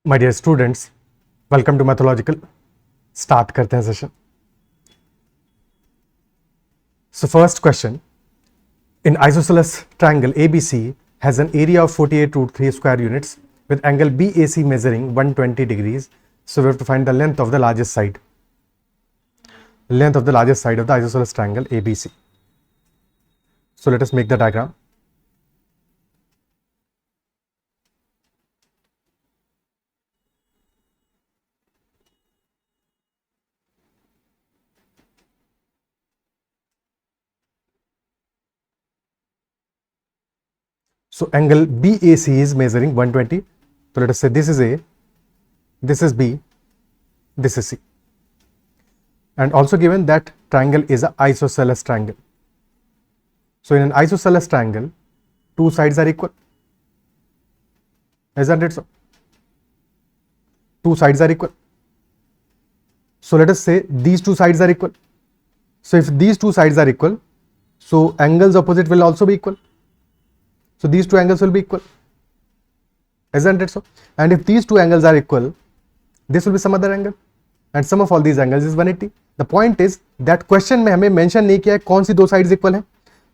My dear students, welcome to mathological. Start करते हैं session. So first question, in isosceles triangle ABC has an area of 48√3 square units with angle BAC measuring 120 degrees. So we have to find the length of the largest side. Length of the largest side of the isosceles triangle ABC. So let us make the diagram. So angle BAC is measuring 120. So let us say this is A, this is B, this is C. And also given that triangle is an isosceles triangle. So in an isosceles triangle, two sides are equal. Isn't it so? Two sides are equal. So let us say these two sides are equal. So if these two sides are equal, so angles opposite will also be equal. So these two angles will be equal. Isn't it so? And if these two angles are equal, this will be some other angle. And sum of all these angles is 180. The point is that question में हमें mention नहीं किया है कौन सी दो sides equal है,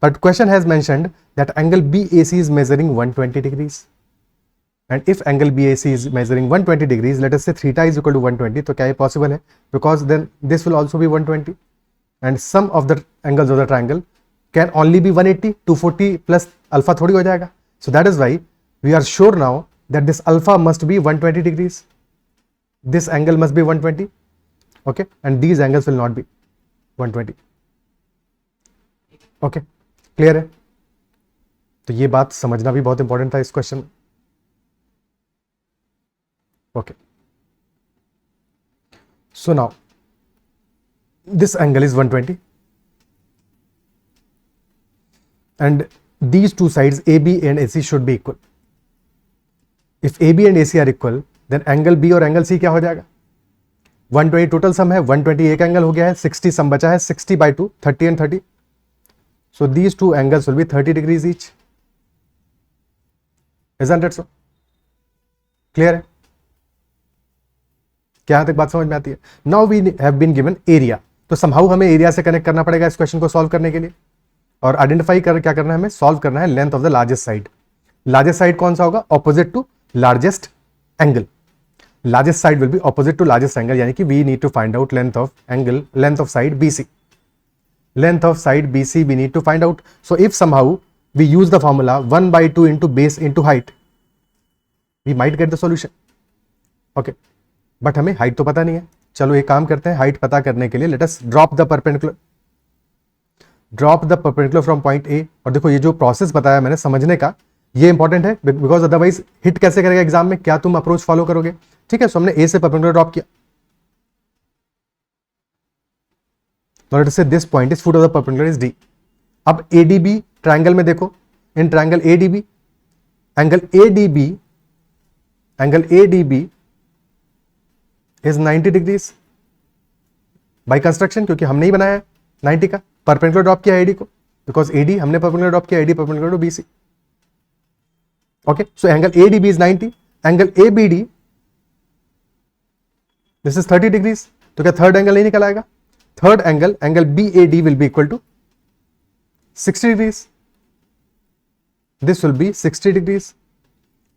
but question has mentioned that angle BAC is measuring 120 degrees. And if angle BAC is measuring 120 degrees, let us say theta is equal to 120, तो क्या ये possible है? Because then this will also be 120. And sum of the angles of the triangle can only be 180. 240 plus alpha थोड़ी हो जाएगा. So that is why we are sure now that this alpha must be 120 degrees. This angle must be 120. Okay, and these angles will not be 120. Okay, clear है? तो ये बात समझना भी बहुत इंपॉर्टेंट था इस क्वेश्चन में. Okay, so now this angle is 120 and these two sides AB and AC should be equal. If AB and AC are equal, then angle B और angle C क्या हो जाएगा? 120 टोटल सम है, 120 एक angle हो गया है, 60 सम बचा है, 60/2 30 and 30. So these two angles will be 30 degrees each. Isn't it so? Clear है? क्या यहां तक बात समझ में आती है? Now we have been given area. तो somehow हमें एरिया से कनेक्ट करना पड़ेगा इस क्वेश्चन को सॉल्व करने के लिए. और आइडेंटिफाई कर क्या करना है हमें? सॉल्व करना है length of the largest side. Largest side कौन सा होगा? Opposite to largest angle. Largest side will be opposite to largest angle, यानी कि we need to find out length of angle, length of side BC. Length of side BC we need to find out. So if somehow we use the formula 1/2 into base into height, we might get the solution. Okay, but हमें height तो पता नहीं है. चलो एक काम करते हैं, height पता करने के लिए let us drop the perpendicular. Drop the perpendicular from point A. और देखो ये जो प्रोसेस बताया मैंने समझने का, ये इंपॉर्टेंट है बिकॉज अदरवाइज हिट कैसे करेगा एग्जाम में, क्या तुम अप्रोच फॉलो करोगे? ठीक है, सो हमने ए से परपेंडिकुलर ड्रॉप किया. Let us say this point is foot of the perpendicular is D. अब एडीबी ट्रायंगल में देखो, in triangle ADB angle ADB is 90 degrees by construction, क्योंकि हमने ही बनाया है 90 का. परपेंडिकुलर ड्रॉप किया एडी को, बिकॉज एडी हमने परपेंडिकुलर ड्रॉप किया, AD perpendicular to BC. Okay, so angle ADB is 90, angle ABD this is 30 degrees. तो क्या थर्ड एंगल नहीं निकल आएगा? Third angle BAD will be equal to 60 degrees. This will be 60 degrees.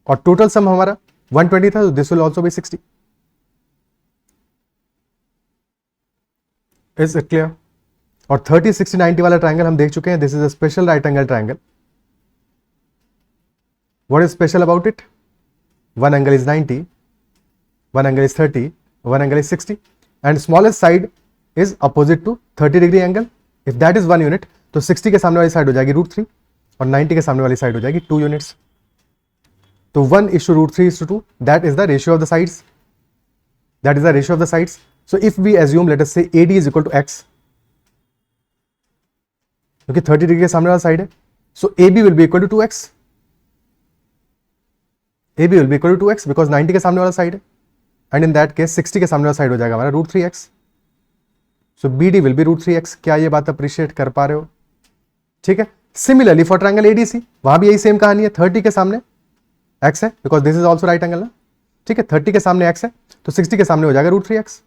और total sum हमारा 120 था, तो this will also be 60. Is it clear? और 30, 60, 90 वाला ट्रायंगल हम देख चुके हैं. This is a special right angle triangle. What is special about it? One angle is 90, one angle is 30, one angle is 60, and smallest side is opposite to 30 degree angle. If that is 1 unit, तो 60 के सामने वाली side हो जाएगी √3 और 90 के सामने वाली साइड हो जाएगी 2 units. तो 1:√3:2, that is the ratio of the sides. That is the ratio of the sides. So if we assume, let us say AD is equal to x, क्योंकि 30 डिग्री के सामने वाला साइड है, so AB will be equal to 2x. AB will be equal to 2x because 90 के सामने वाला side है, and in that case 60 के सामने वाला साइड हो जाएगा हमारा √3x. So BD will be √3x. क्या ये बात अप्रिशिएट कर पा रहे हो? ठीक है. सिमिलरली फॉर ट्रायंगल ADC, वहां भी यही सेम कहानी है. 30 के सामने x है because this is also right angle ना. ठीक है, 30 के सामने x है तो 60 के सामने हो जाएगा √3x,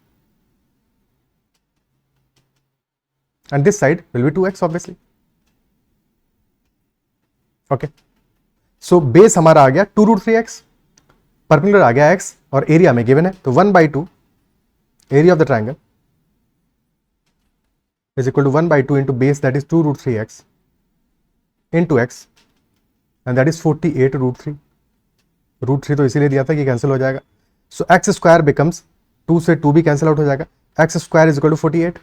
and this side will B 2x obviously. Okay, so base हमारा आ गया 2√3x, परपेंडिकुलर आ गया x, और एरिया में गिवन है तो 1/2 area of the triangle is equal to 1/2 into base, that is 2√3x into x, and that is 48√3। √3 तो इसीलिए दिया था कि कैंसिल हो जाएगा, सो एक्स स्क्वायर बिकम्स 2 से 2 भी कैंसिल आउट हो जाएगा, x square is equal to 48,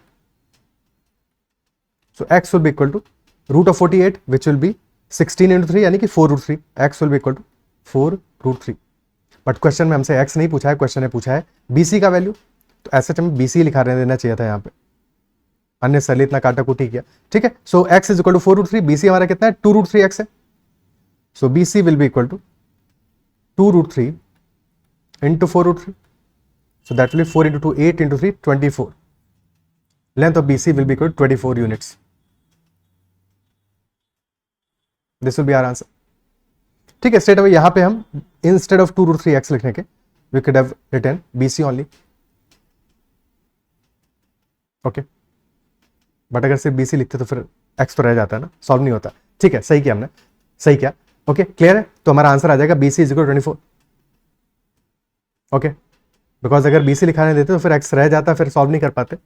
so x will be equal to root of 48 which will be 16 into 3 यानी कि 4√3, x will be equal to 4√3। But question में हमसे एक्स नहीं पूछा है, क्वेश्चन ने पूछा है बीसी का वैल्यू, तो ऐसे हमें बीसी लिखा देना चाहिए था यहाँ पे, अन्य सैली इतना काटा कुटी किया, ठीक है। So x is equal to 4√3, BC हमारा कितना है 2√3x है, so BC will be equal to 2√3 into 4√3, so that will be 4 into 2 8 into 3 24, length of BC will be equal to 24 units, this will be our answer। ठीक है, straight away यहां पे हम instead of 2√3x लिखने के we could have written BC only, okay, but अगर सिर्फ BC लिखते तो फिर x तो रह जाता है ना, सॉल्व नहीं होता। ठीक है, सही किया हमने, सही किया, ओके क्लियर है। तो हमारा आंसर आ जाएगा BC is equal 24, okay, because अगर BC लिखाने देते तो फिर x रह जाता, फिर सॉल्व नहीं कर पाते,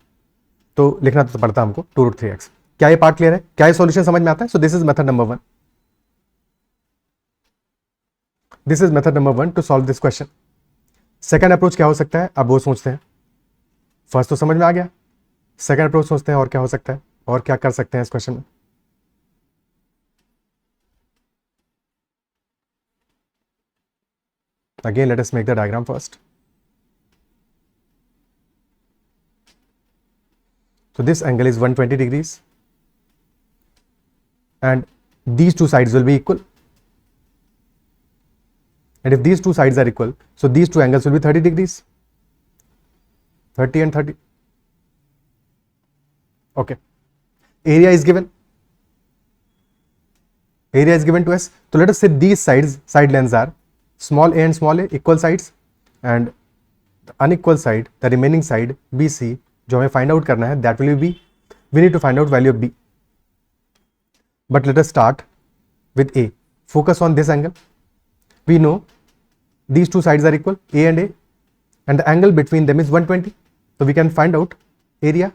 तो लिखना तो पड़ता हमको 2√3x। क्या ये पार्ट क्लियर है, क्या ये सॉल्यूशन समझ में आता है? So this is method number 1, this is method number 1 to solve this question. Second approach क्या हो सकता है, अब वो सोचते हैं। फर्स्ट तो समझ में आ गया, सेकंड अप्रोच सोचते हैं और क्या हो सकता है, और क्या कर सकते हैं इस क्वेश्चन में। Again, let us make the diagram first. So this angle is 120 degrees and these two sides will be equal, and if these two sides are equal, so these two angles will be 30 degrees, 30 and 30, okay। area is given, area is given to us, so let us say these sides, side lengths are small a and small a, equal sides, and the unequal side, the remaining side BC जो हमें find out करना है, that will be B, we need to find out value of B, but let us start with A, focus on this angle, we know these two sides are equal, A and A, and the angle between them is 120, so we can find out area,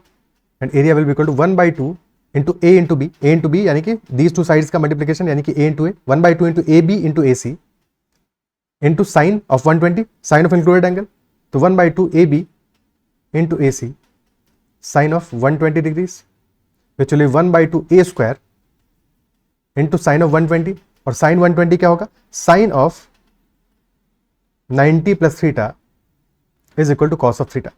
and area will be equal to 1/2 into A into B, A into B यानी कि these two sides का multiplication यानी कि A into A, 1/2 into AB into AC into sine of 120, sine of included angle, तो 1/2 AB into AC sine of 120 degrees, which will be 1/2 A square into sine of 120, और sine 120 क्या होगा, sine of 90 plus theta is equal to cos of theta,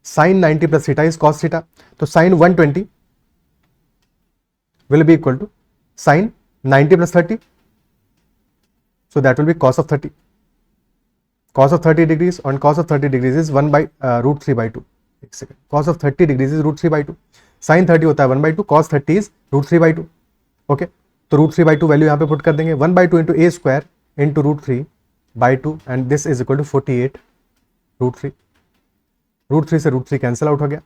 sine 90 plus theta is cos theta, तो sine 120 will be equal to sine 90 plus 30, so that will be cos of 30, cos of 30 degrees, and cos of 30 degrees is 1/√3/2, एक second, cos of 30 degrees is √3/2, sin 30 होता है 1/2, cos 30 is √3/2, okay. तो √3/2 value यहाँ पे put कर देंगे, 1/2 into A square into √3/2, and this is equal to 48√3, √3 से √3 cancel out हो गया,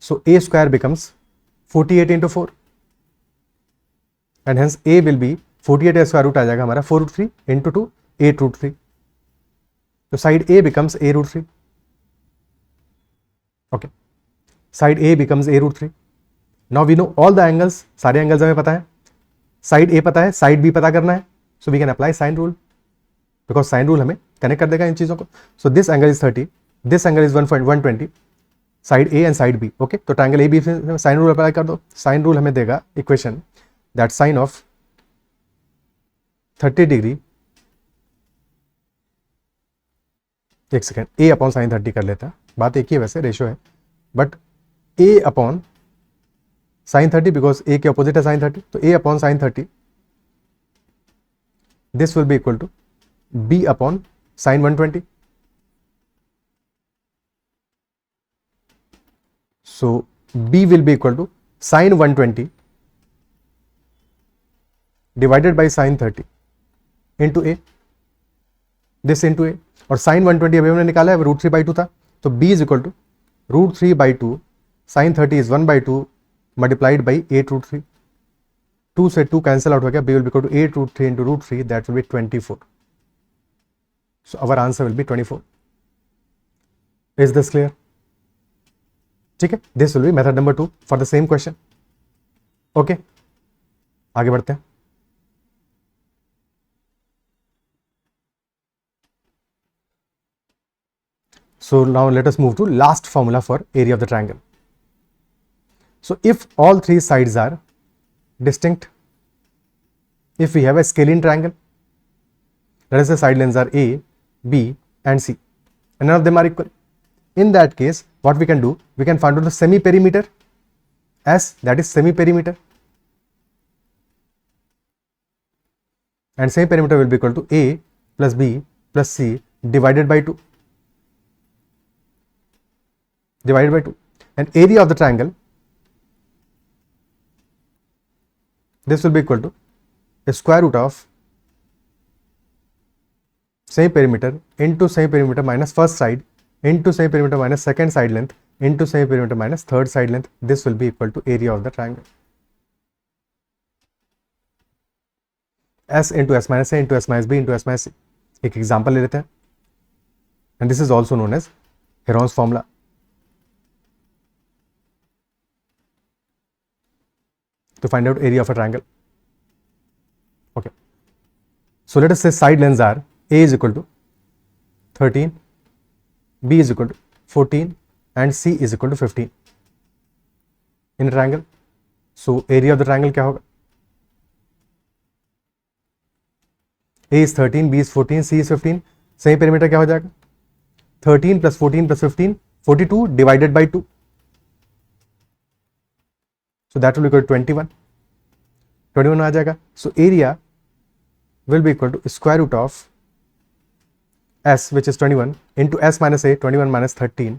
so A square becomes 48 into 4, and hence A will be 48 का स्क्वायर रूट आ जाएगा हमारा 4√3 into 2 8√3, तो side A becomes A√3, okay, side A becomes A√3। Now we know all the angles, सारे angles हमें पता है, साइड A पता है, साइड B पता करना है, so we can apply sine rule, because sine rule हमें कनेक्ट कर देगा इन चीजों को। So this angle is 30, this angle is 120, side A and side B, okay. तो ट्राइंगल AB में साइन रूल अप्लाई कर दो, साइन रूल हमें देगा equation that sine of 30 degree, एक सेकेंड, A अपॉन साइन 30 कर लेता, बात एक ही वैसे रेशियो है, but A upon sine 30 because A के अपोजिट है साइन 30, तो A upon sine 30 this will be equal to B upon sine 120, so B will be equal to sin 120 divided by sin 30 into A, this into A, और sine 120 अभी हमने निकाला है, √3/2 था, तो b is equal to √3/2 sine 30 is 1/2 multiplied by 8√3. 2 से 2 cancel out हो गया, b will be equal to 8√3 into √3, that will be 24. So our answer will be 24. Is this clear? ठीक है, this will be method number 2 for the same question. Okay, आगे बढ़ते हैं. So now let us move to last formula for area of the triangle. So if all three sides are distinct, if we have a scalene triangle, let us say side lengths are A, B and C, and none of them are equal. In that case, what we can do, we can find out the semi-perimeter S, that is semi-perimeter, and semi-perimeter will be equal to A plus B plus C divided by 2. Divided by 2, and area of the triangle, this will be equal to the square root of same perimeter into same perimeter minus first side into same perimeter minus second side length into same perimeter minus third side length. This will be equal to area of the triangle. S into S minus A into S minus B into S minus C. एक example ले लेते हैं, and this is also known as Heron's formula. To find out area of a triangle. Okay, so let us say side lengths are A is equal to 13, B is equal to 14 and C is equal to 15 in a triangle. So area of the triangle क्या होगा? A is 13, B is 14, C is 15. सही perimeter क्या हो जाएगा? 13 plus 14 plus 15, 42 divided by 2. So that will be equal to 21. 21 आ जाएगा. So area will be equal to square root of S, which is 21, into S minus A, 21 minus 13,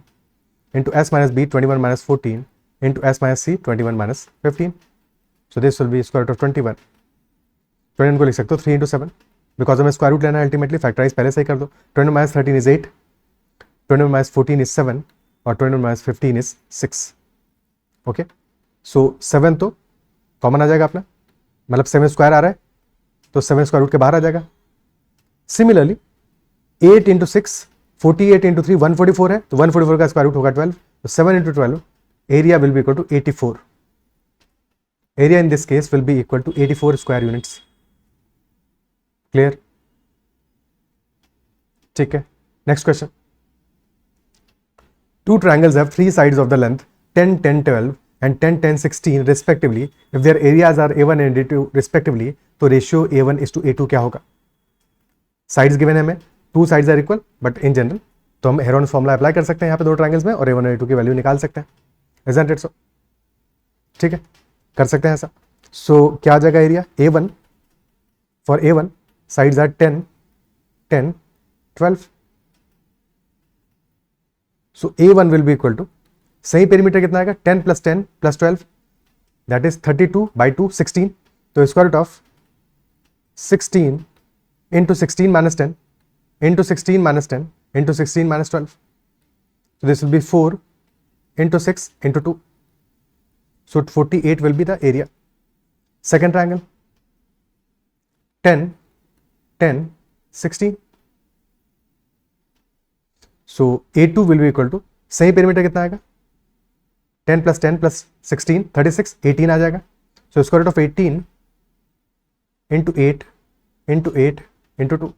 into S minus B, 21 minus 14, into S minus C, 21 minus 15. So this will be square root of 21. 21 को लिख सकते हो 3 into 7, because हमें square root लेना है ultimately. Factorise पहले से ही कर दो. 21 minus 13 is 8, 21 minus 14 is 7 और 21 minus 15 is 6. ओके, सो 7 तो कॉमन आ जाएगा अपना, मतलब 7 स्क्वायर आ रहा है तो 7 स्क्वायर रूट के बाहर आ जाएगा. सिमिलरली 8 इंटू 6, 48 इंटू 3 144 है, तो 144 का स्क्वायर रूट होगा 12. तो 7 into 12, area will be equal to 84. Area in this case will be equal to 84 square units. Clear? ठीक है, next question. Two triangles have three sides of the length 10, 10, 12 and 10, 10, 16 respectively. If their areas are A1 and A2 respectively, तो ratio A1 is to A2 क्या होगा? Sides given है हमें, two sides are equal, but in general तो हम Heron formula apply कर सकते हैं यहाँ पे दो ट्रायंगल्स में और A1 और A2 की वैल्यू निकाल सकते हैं. Isn't it so? ठीक है, कर सकते हैं ऐसा. So क्या आ जाएगा area? A1 for A1 sides are 10, 10, 12. So A1 will be equal to, सही पेरीमीटर कितना आएगा? 10 plus 10 plus 12, that is 32 by 2, 16. तो square root of 16 into 16 minus 10 into 16 minus 10 into 16 minus 12. So this will be 4 into 6 into 2. So 48 will be the area. Second triangle, 10, 10, 16. So A2 will be equal to, सही perimeter कितना आएगा? 10 plus 10 plus 16, 36, 18 आ जाएगा. So square root of 18 into 8 into 8 into 2.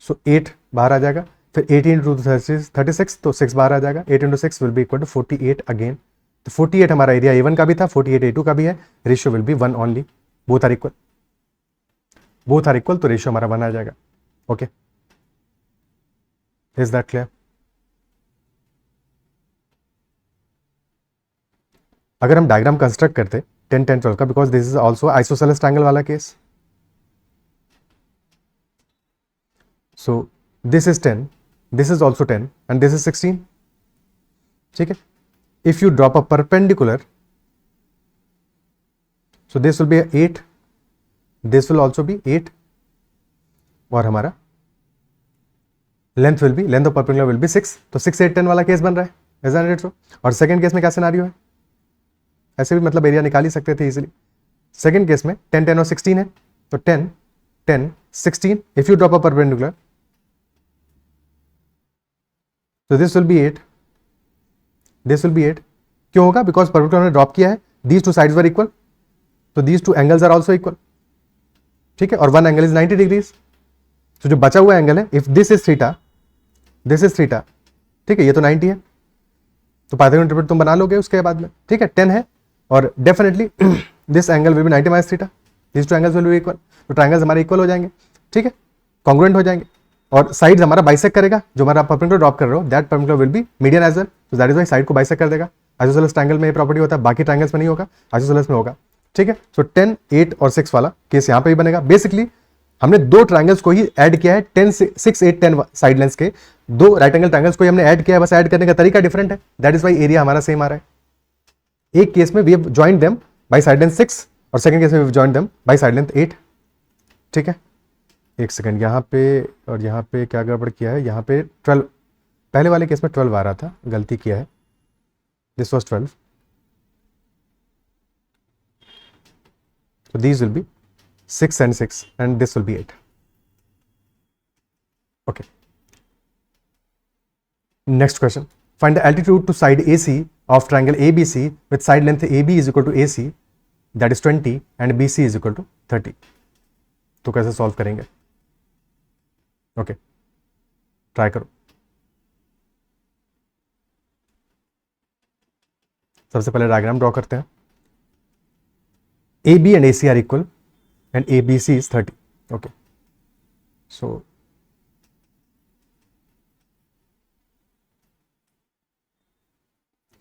So 8 बाहर आ जाएगा, फिर 18 into 36, तो 6 बाहर आ जाएगा. 8 into 6 will be equal to 48 again. तो 48 हमारा एरिया A1 का भी था, 48 A2 का भी है. Ratio will be 1 only. Both are equal, both are equal, तो रेशियो हमारा 1 आ जाएगा. Okay, is that clear? अगर हम डायग्राम कंस्ट्रक्ट करते 10, 10, 12 का, because this is also isosceles triangle वाला केस. So this is 10, this is also 10 and this is 16. ठीक है, if you drop a perpendicular, so this will be 8, this will also B 8 और हमारा length of perpendicular will be 6, तो 6 8 10 वाला case बन रहा है, isn't it so? और सेकंड केस में क्या सिनेरियो है, ऐसे भी मतलब एरिया निकाल ही सकते थे इजीली। सेकंड केस में 10 10 और 16 है, तो 10 10 16, if you drop a perpendicular तो this will be 8, this will be 8। क्यों होगा, बिकॉज परपेंडिकुलर ने ड्रॉप किया है, these two sides were equal, तो these two angles are also equal, ठीक है, और वन एंगल इज 90 डिग्रीज। तो जो बचा हुआ एंगल है, if this is theta, this is theta, ठीक है, ये तो 90 है, तो पाइथागोरस इंटरप्रेट तुम बना लोगे उसके बाद में, ठीक है, 10 है, और definitely this angle will be 90 minus theta, this two angles will be equal, तो ट्रायंगल्स हमारे इक्वल हो जाएंगे, ठीक है, कॉन्ग्रुएंट हो जाएंगे, और साइड हमारा बाइसेक्ट करेगा, जो हमारा परपेंडिकुलर ड्रॉप कर रहे हो, that perpendicular will be median as well, तो दैट इज व्हाई साइड को बाइसेक्ट कर देगा। आइसोसेलेस ट्रायंगल में ये प्रॉपर्टी होता है, बाकी ट्रायंगल्स में नहीं होगा, आइसोसेलेस में होगा, ठीक है। सो 10 8 और 6 वाला केस यहाँ पे भी बनेगा। बेसिकली हमने दो ट्रायंगल्स को ही ऐड किया है, 10 6 8 10 साइड लेंस के दो राइट एंगल ट्रायंगल्स को ही हमने ऐड किया है, बस ऐड करने का तरीका डिफरेंट है, दैट इज वाई एरिया हमारा सेम आ रहा है। एक केस में we have joined them by side length 6 और सेकंड केस में we have joined them by side length 8, ठीक है। एक सेकंड, यहाँ पे और यहाँ पे क्या गड़बड़ किया है, यहाँ पे 12, पहले वाले केस में 12 आ रहा था, गलती किया है, this was 12, so these will be 6 and 6 and this will be 8, okay. Next question, find the altitude to side AC of triangle ABC with side length AB is equal to AC, that is 20 and BC is equal to 30। तो कैसे solve करेंगे, okay, try करो। सबसे पहले diagram draw करते हैं, AB and AC are equal and ABC is 30, okay, so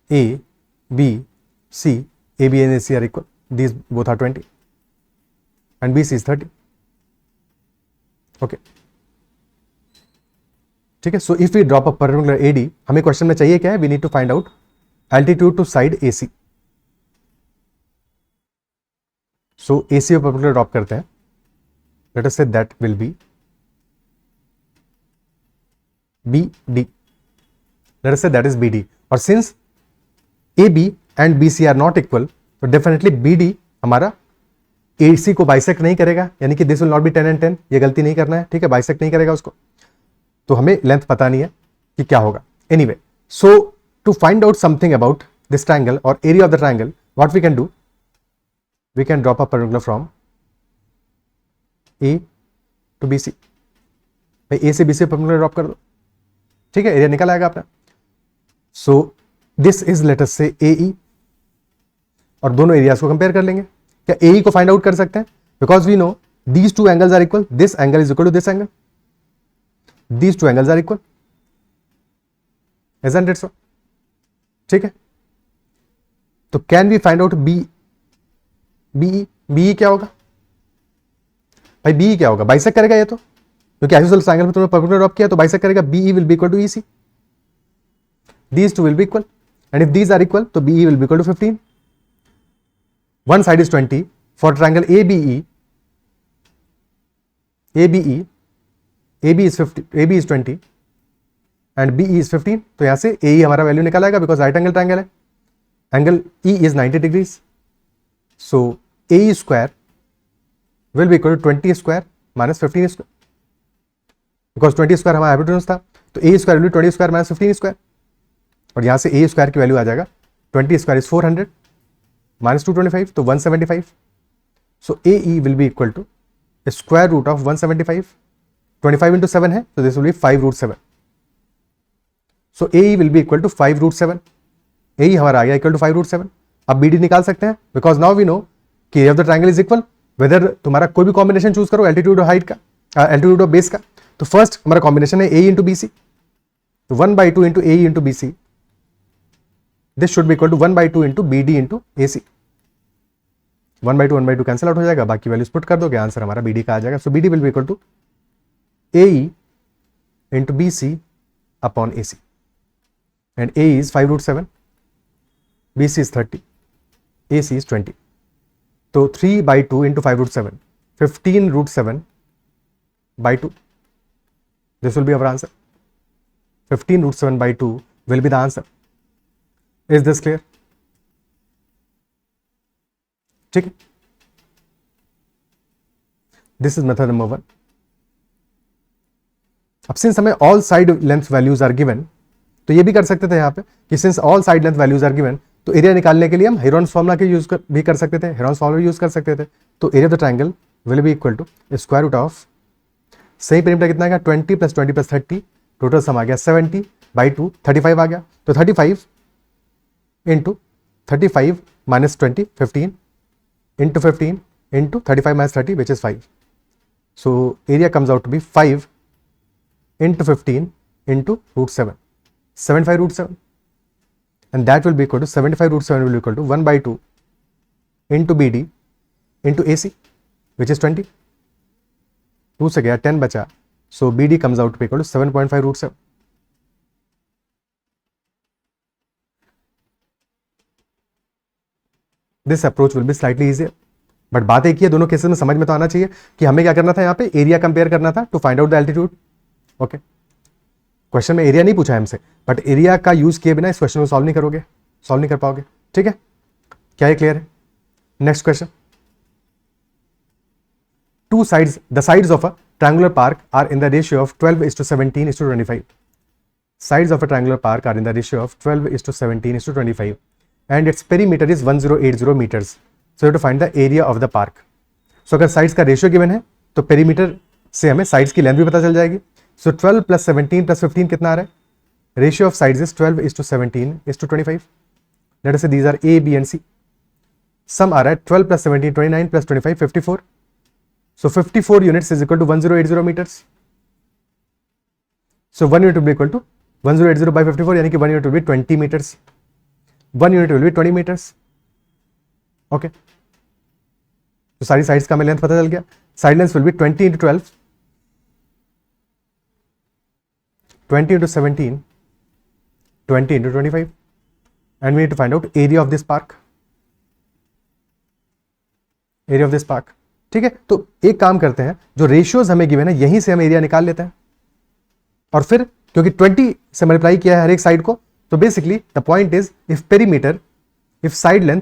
A, B, C, AB and AC are equal, these both are 20 and BC is 30, okay, ठीक है। So if we drop a perpendicular AD, हमें question में चाहिए क्या है, we need to find out altitude to side AC। So AC perpendicular drop करते हैं, let us say that will be BD, let us say that is BD, और since AB and BC are not equal, तो definitely BD हमारा AC को bisect नहीं करेगा, यानी कि this will not be 10 and 10, ये गलती नहीं करना है, ठीक है, बाइसेक्ट नहीं करेगा उसको, तो हमें लेंथ पता नहीं है कि क्या होगा। Anyway, so to find out something about this triangle और area of the triangle, what we can do, we can drop a perpendicular from A to BC, भाई A से B से परपेंडिकुलर ड्रॉप कर दो, ठीक है, एरिया निकल आएगा अपना। So this is let us say AE, और दोनों एरियाज को कंपेयर कर लेंगे। क्या AE को फाइंड आउट कर सकते हैं, because we know these two angles are equal, this angle is equal to this angle, these two angles are equal, isn't it so, ठीक है। तो can we find out BE क्या होगा भाई, BE क्या होगा, बाइसेक्ट करेगा ये तो, क्योंकि आइसोसेलेस ट्रायंगल में तुमने परपेंडिकुलर ड्रॉप किया तो बाइसेक्ट करेगा, BE will be equal to EC, these two will be equal and if these are equal तो BE will be equal to 15, one side is 20 for triangle ABE, AB is 50, AB is 20 and BE is 15, तो यहां से AE हमारा value निकल आएगा, because right angle triangle है, angle E is 90 degrees, so AE square will be equal to 20 square minus 15 square, because 20 square हमारा hypotenuse था, तो AE square will be 20 square minus 15 square, और यहां से AE स्क्वायर की वैल्यू आ जाएगा 20 स्क्वायर इज 400 माइनस 225, तो 175, so AE will be equal to square root of 175, 25 into 7 है, तो this will be 5 root 7, so AE will be equal to 5 root 7, AE हमारा आ गया इक्वल टू 5 रूट 7। अब BD निकाल सकते हैं, बिकॉज नाउ वी नो कि area of the triangle is equal, whether तुम्हारा कोई भी कॉम्बिनेशन चूज करो, एल्टीट्यूड और हाइट का, एल्टीट्यूड और बेस का, तो फर्स्ट हमारा कॉम्बिनेशन है AE इंटू BC, तो 1/2 into AE into BC, this should be equal to 1/2 into BD into AC, 1/2 cancel out हो जाएगा, बाकी वैल्यूज पुट कर दोगे, आंसर हमारा BD का आ जाएगा, so BD will be equal to AE into BC upon AC, and AE is 5 root 7, BC is 30, AC is 20, तो 3/2 into 5 root 7, 15 root 7 by 2, this will be our answer, 15 root 7 by 2 will be the answer. Is this clear? ठीक है, this is method number 1. अब since हमें all side length values are given, तो ये भी कर सकते थे यहाँ पे कि since all side length values are given, तो एरिया निकालने के लिए हम हेरोन्स फॉर्मूला के यूज भी कर सकते थे, हेरोन्स फॉर्मूला यूज कर सकते थे. तो area of the triangle will be equal to square root of, सही पेरीमीटर कितना आएगा 20 + 20 + 30, टोटल सम आ गया 70 by 2, 35 आ गया. तो 35 into 35 minus 20, 15 into 15 into 35 minus 30, which is 5. So area comes out to be 5 into 15 into root 7, 75 root 7, and that will be equal to 75 root 7 will be equal to 1 by 2 into BD into AC, which is 20. 2 से गया 10 बचा, so BD comes out to be equal to 7.5 root 7. This approach will be slightly easier, but बात एक ही है, दोनों cases में समझ में तो आना चाहिए कि हमें क्या करना था, यहाँ पे एरिया कंपेयर करना था to find out the altitude. Okay, question में एरिया नहीं पूछा है हमसे, बट एरिया का यूज किए बिना इस क्वेश्चन को सॉल्व नहीं कर पाओगे. ठीक है, क्या ये क्लियर है? Next question. Two sides, the sides of a triangular park are in the ratio of 12:17:25. Sides of a triangular park are in the ratio of 12:17:25. And its perimeter is 1080 meters. So you have to find the area of the park. So अगर sides का ratio given है तो perimeter से हमें sides की length भी पता चल जाएगी. सो 12 + 17 + 15 कितना आ रहा है? Ratio of sides is 12:17:25. Let us say these are A, B and C. Sum आ रहा है 12 + 17 29 + 25 54. So 54 units is equal to 1080 meters. So 1 unit will be equal to 1080 by 54, यानी कि 1 unit will be 20 meters. 1 unit will be 20 meters. Okay. तो सारी sides का हमें length पता चल गया. Side length will be 20 into 12, 20 into 17, 20 into 25, and we need to find out area of this park. Area of this park. ठीक है, तो एक काम करते हैं, जो रेशियोज हमें गिवन है यहीं से हम एरिया निकाल लेते हैं, और फिर क्योंकि 20 से मल्टीप्लाई किया है हर एक साइड को, तो basically the point is if perimeter, if side length,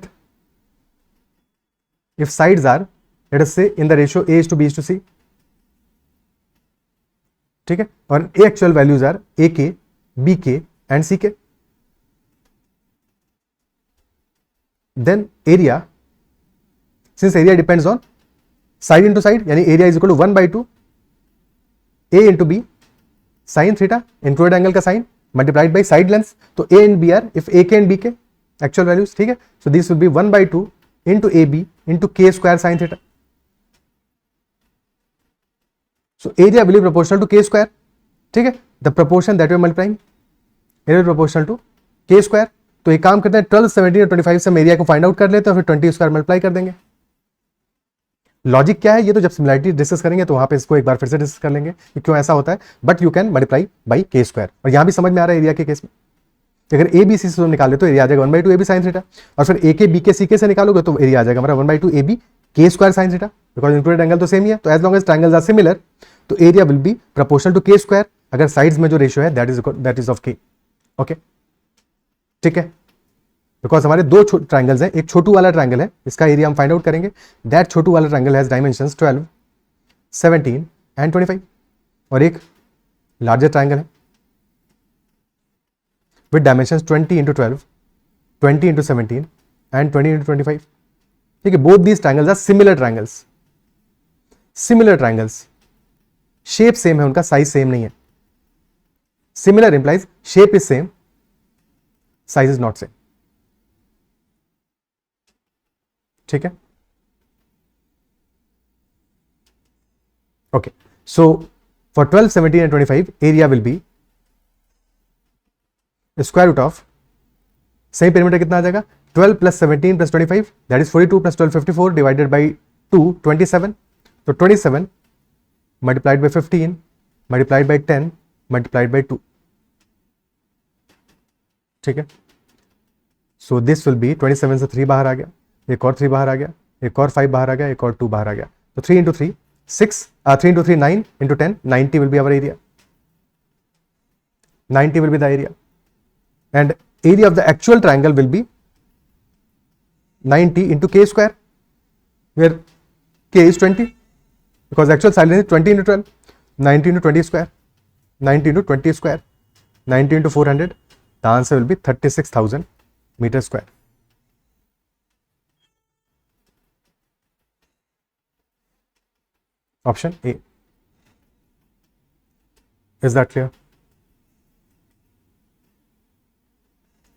if sides are let us say in the ratio A:B:C, ठीक है, और A actual values are AK, BK and CK, then area, since area depends on side into side, यानी area is equal to 1 by 2 A into B sin theta, included angle का sin multiplied by side length. तो A and B are if AK and BK actual values. ठीक है, so this will be 1 by 2 into AB into K square sin theta. So area will be proportional to K square. ठीक है, the proportion that we are multiplying, area will be proportional to K square. तो एक काम करते हैं 12, 17 और 25 से हम एरिया को फाइंड आउट कर लेते हैं, फिर 20 स्क्वायर मल्टीप्लाई कर देंगे. लॉजिक क्या है ये तो जब सिमिलरिटी डिस्कस करेंगे तो वहां पे इसको एक बार फिर से डिस्कस कर लेंगे कि क्यों ऐसा होता है, but you can multiply by K square. और यहां भी समझ में आ रहा है एरिया के केस में, अगर ए बी सी से निकाल ले तो एरिया आ जाएगा 1/2 AB sin थीटा, और फिर ए के बी के सी के से निकालोगे तो एरिया आ जाएगा हमारा 1/2 AB K स्क्वायर sin थीटा, बिकॉज इंक्लूडेड एंगल तो सेम ही है. तो as long as triangles are similar तो area will be proportional to K square, अगर साइड्स में जो रेशियो है that is of K. Okay, ठीक है, बिकॉज हमारे दो ट्रायंगल्स हैं, एक छोटू वाला ट्रायंगल है, इसका एरिया हम फाइंड आउट करेंगे. दैट छोटू वाला ट्रायंगल हैज डायमेंशंस 12, 17 एंड 25, और एक लार्जर ट्रायंगल है with dimensions 20 into 12, 20 into 17 and 20 into 25. ठीक है, both these triangles are similar triangles. Similar triangles. Shape same है उनका, size same नहीं है. Similar implies shape is same, size is not same. ठीक है. Okay, so for 12, 17 and 25 area will be square root of, सही perimeter कितना आ जाएगा 12 + 17 + 25, दैट इज 42 + 12 54 डिवाइडेड बाई 2 27. तो 27 multiplied by 15 multiplied by 10 multiplied by 2. ठीक है, सो दिस विल बी 27 से 3 बाहर आ गया, एक और 3 बाहर आ गया, एक और 5 बाहर आ गया, एक और 2 बाहर आ गया. तो 3 into 3 6, 3 into 3 9 into 10 90 will be our area. 90 will be the area, and area of the actual triangle will be 90 into k square, where k is 20, because actual side length is 20 into 12. 90 into 20 square, 90 into 20 square, 90 into 400. The answer will be 36,000 meters square. Option A. Is that clear?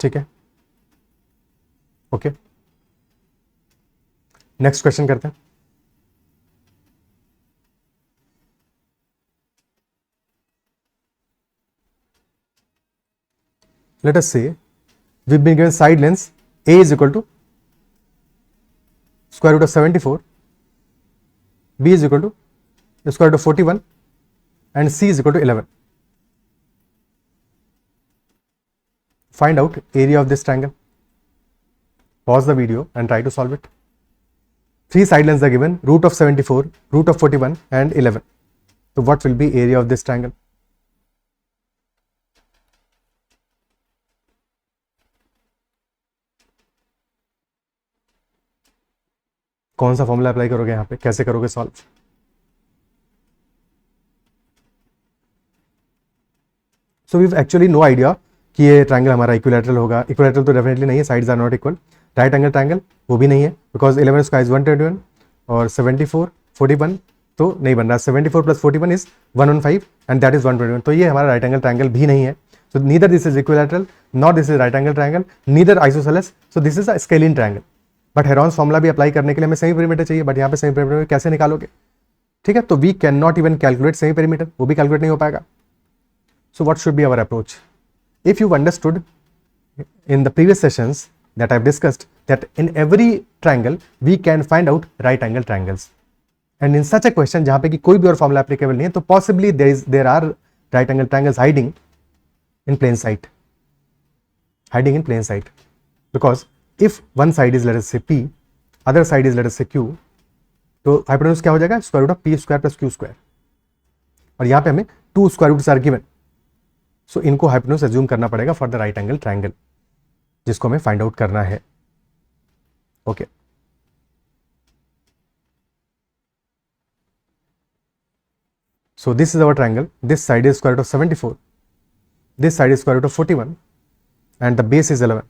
ठीक है, okay, next question करते हैं. Let us say we've been given side lengths A is equal to square root of 74, B is equal to square root of 41, and C is equal to 11. Find out area of this triangle. Pause the video and try to solve it. Three side lengths are given: root of 74, root of 41, and 11. So what will be area of this triangle? कौन सा formula apply करोगे यहाँ पे, कैसे करोगे solve? So we actually no idea कि ये triangle हमारा इक्विलैटरल होगा. इक्विलैटरल तो डेफिनेटली नहीं है, sides are not equal. Right angle triangle वो भी नहीं है, बिकॉज 11 स्क्वायर इज 121 और 74 41 तो नहीं बन रहा. 74 plus 41 is 115 and that is 121. तो ये हमारा राइट एंगल ट्रायंगल भी नहीं है. So neither this is equilateral, not this is right angle triangle, neither isosceles. So this is a scalene triangle. But Heron's formula भी अप्लाई करने के लिए हमें सेमी पेरीमीटर चाहिए, बट यहाँ पे सेमी पेरीमीटर कैसे निकालोगे? ठीक है, तो we can not even calculate semi perimeter, वो भी कैलकुलेट नहीं हो पाएगा. So what should be our approach? If you've understood in the previous sessions that I've discussed that in every triangle we can find out right angle triangles, and in such a question जहाँ पे कि कोई भी और formula applicable नहीं है, तो possibly there are right angle triangles hiding in plain sight, because if one side is let us say P, other side is let us say Q, तो hypotenuse क्या हो जाएगा? Square root of P square plus Q square, और यहाँ पे हमें 2 square roots are given. सो इनको हाइपोटेन्यूज अज्यूम करना पड़ेगा for the right angle triangle, जिसको हमें फाइंड आउट करना है. Okay, so this is our triangle. This side is square root of 74, this side is square root of 41 and the base is 11.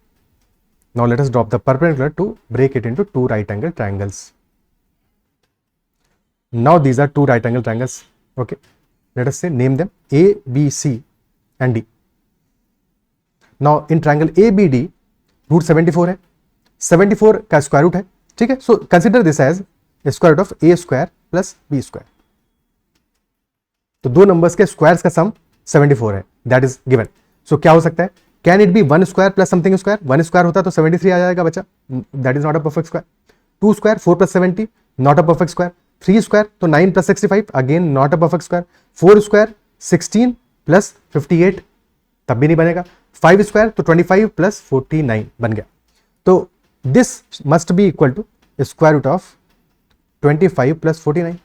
Now let us drop the perpendicular to break it into two right angle triangles. Now these are two right angle triangles. Okay, let us say name them A, B, C and D. Now in triangle ABD root 74 है, 74 का square root है. ठीक है, so consider this as square root of A square plus B square. तो दो numbers के squares का सम 74 है, दैट इज गिवन. सो क्या हो सकता है? Can it be 1 square plus something square? 1 square होता तो 73 आ जाएगा बच्चा, that is not a perfect square. 2 square 4 plus 70 not a perfect square. 3 square तो 9 plus 65 again not a perfect square. 4 square 16 plus 58 तब भी नहीं बनेगा. 5 स्क्वायर तो 25 प्लस 49 बन गया. तो this must be equal to square root of 25 plus 49.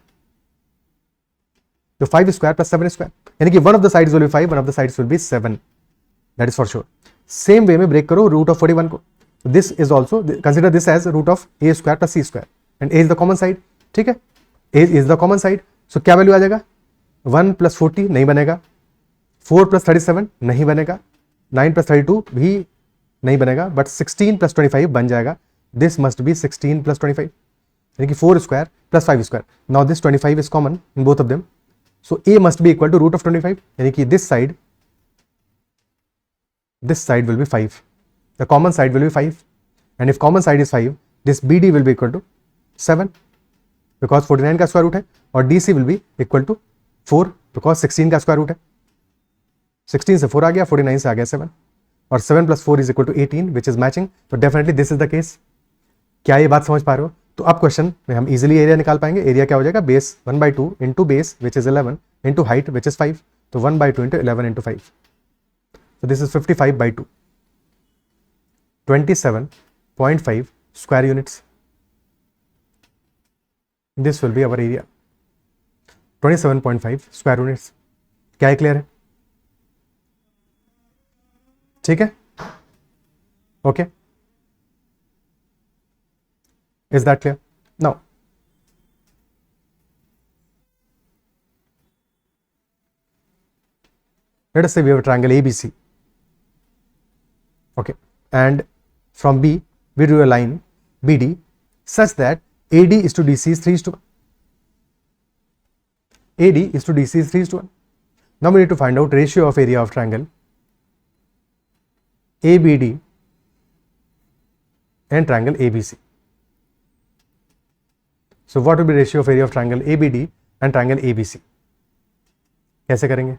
तो 5 स्क्वायर प्लस 7 स्क्वायर, यानी कि one of the sides will be 5, one of the sides will be 7, that is for sure. Same way में break करो root of 41 को. This is also consider this as root of A square plus C square and A is the common side. ठीक है, A is the common side. So क्या value आ जाएगा? 1 plus 40 नहीं बनेगा, 4 प्लस 37 नहीं बनेगा, 9 प्लस 32 भी नहीं बनेगा, बट 16 प्लस 25 बन जाएगा. दिस मस्ट बी 16 प्लस 25, यानी कि 4 square plus 5 square. Now this 25 is common in both of them, so A must be equal to root of 25, यानी कि this side will be 5, the common side will be 5, and if common side is 5, this BD will be equal to 7 because 49 का square root है, और DC will be equal to 4 because 16 का square root है. 16 से 4 आ गया, 49 से आ गया 7, और 7 plus 4 is equal to 18 which is matching. तो definitely this is the case. क्या ये बात समझ पा रहे हो? तो अब क्वेश्चन में हम इजीली एरिया निकाल पाएंगे. एरिया क्या हो जाएगा? Base 1/2 into base which is 11 into height which is 5. तो 1/2 इंटू 11 इंटू 5. तो this is 55/2, 27.5 square units. This will be our area, 27.5 square units. क्या है? क्लियर है? ठीक है, okay, is that clear? Now let us say we have a triangle ABC, okay, and from B we drew a line BD such that AD is to DC is 3:1. AD is to DC is 3:1. Now we need to find out ratio of area of triangle ABD and triangle ABC. So what will be ratio of area of triangle ABD and triangle ABC? कैसे करेंगे?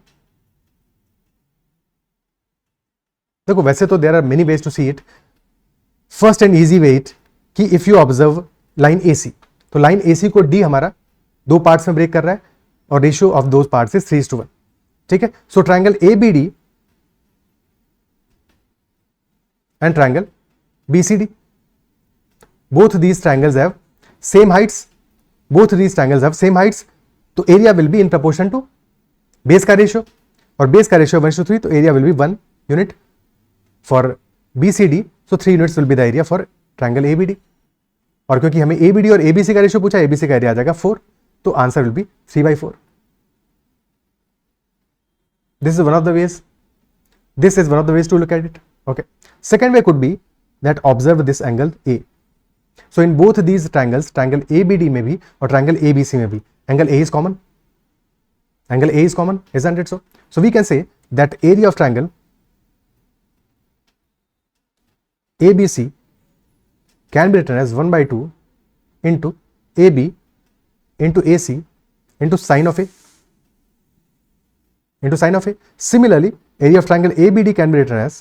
देखो वैसे तो there are many ways to see it. First and easy way it कि if you observe line AC, तो line AC को D हमारा दो पार्ट्स में ब्रेक कर रहा है और ratio of those parts is 3:1. ठीक है, so triangle ABD and triangle BCD, both these triangles have same heights, both these triangles have same heights, तो area will be in proportion to base का रेशियो, और बेस का ratio 1:3, तो area will be 1 unit for BCD, so 3 units will be the area for triangle ABD. और क्योंकि हमें ABD और ABC का रेशियो पूछा, ABC का एरिया आ जाएगा 4, तो answer will be 3/4. This is one of the ways, this is one of the ways to look at it. Okay, second way could be that observe this angle A. So in both these triangles, triangle ABD में भी और triangle ABC में भी angle A is common. Angle A is common, isn't it so? So we can say that area of triangle ABC can be written as 1/2 into AB into AC into sine of A. Into sine of A. Similarly, area of triangle ABD can be written as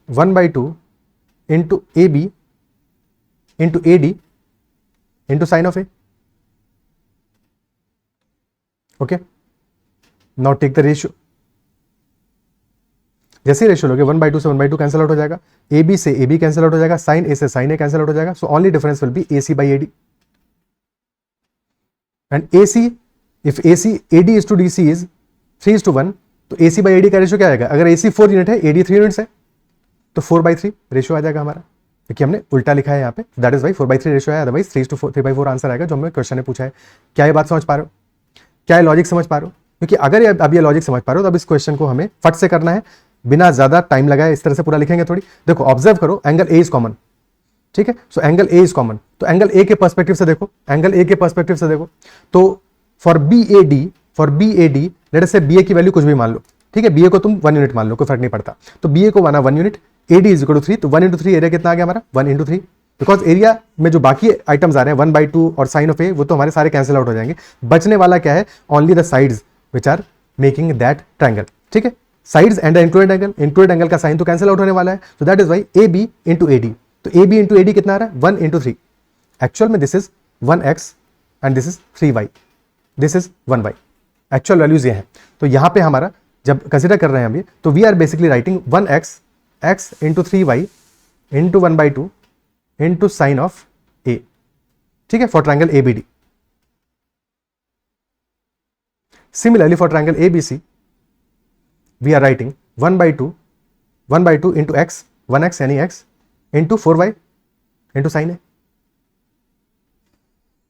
1/2 into AB into AD into sine of A. Okay, now take the ratio. जैसे ratio लोगे 1/2 से 1/2 cancel out हो जाएगा, AB से AB cancel out हो जाएगा, sign A से sign A cancel out हो जाएगा, so only difference will be AC by AD. And AC, if AC AD is to DC is 3:1, तो AC by AD का रेशियो क्या आएगा? अगर AC 4 यूनिट है, AD 3 यूनिट्स है, तो 4/3 रेशियो आ जाएगा हमारा, क्योंकि हमने उल्टा लिखा है यहाँ पे, दैट इज वाई 4/3 रेशियो है, अदरवाइज 3:4 आंसर आएगा जो हमें क्वेश्चन ने पूछा है. क्या ये बात समझ पा रहे हो? क्या ये लॉजिक समझ पा रहे हो? क्योंकि अगर अब ये लॉजिक समझ पा रहे हो तो अब इस क्वेश्चन को हमें फट से करना है, बिना ज्यादा टाइम लगाए इस तरह से पूरा लिखेंगे थोड़ी. देखो ऑब्जर्व करो, एंगल A इज कॉमन. ठीक है, so angle A is common, तो एंगल A के पर्सपेक्टिव से देखो, एंगल A के पर्सपेक्टिव से देखो, तो फॉर BAD लेट अस से BA की वैल्यू कुछ भी मान लो. ठीक है, BA को तुम 1 यूनिट मान लो, कोई फर्क नहीं पड़ता. तो BA को माना 1 unit, AD is equal to 3, तो 1 into 3 एरिया कितना आ गया हमारा? 1 into 3. बिकॉज एरिया में जो बाकी आइटम्स आ रहे हैं 1/2 और साइन ऑफ A, वो तो हमारे सारे कैंसिल आउट हो जाएंगे. बचने वाला क्या है? Only the sides which are making that triangle. ठीक है, साइड्स एंड इंक्लूडेड एंगल का साइन तो कैंसिल आउट होने वाला है, so that is why AB into AD. तो AB into AD कितना आ रहा है? 1 into 3. एक्चुअल में this is 1x and this is 3y, this is 1y. Actual values ये हैं. तो यहां पे हमारा जब कंसिडर कर रहे हैं हम ये, तो we are basically writing 1x x into 3y into 1/2 into sine of A. ठीक है, for triangle ABD. Similarly for triangle ABC, we are writing 1/2 into x, 1x यानी x into 4y into sin A.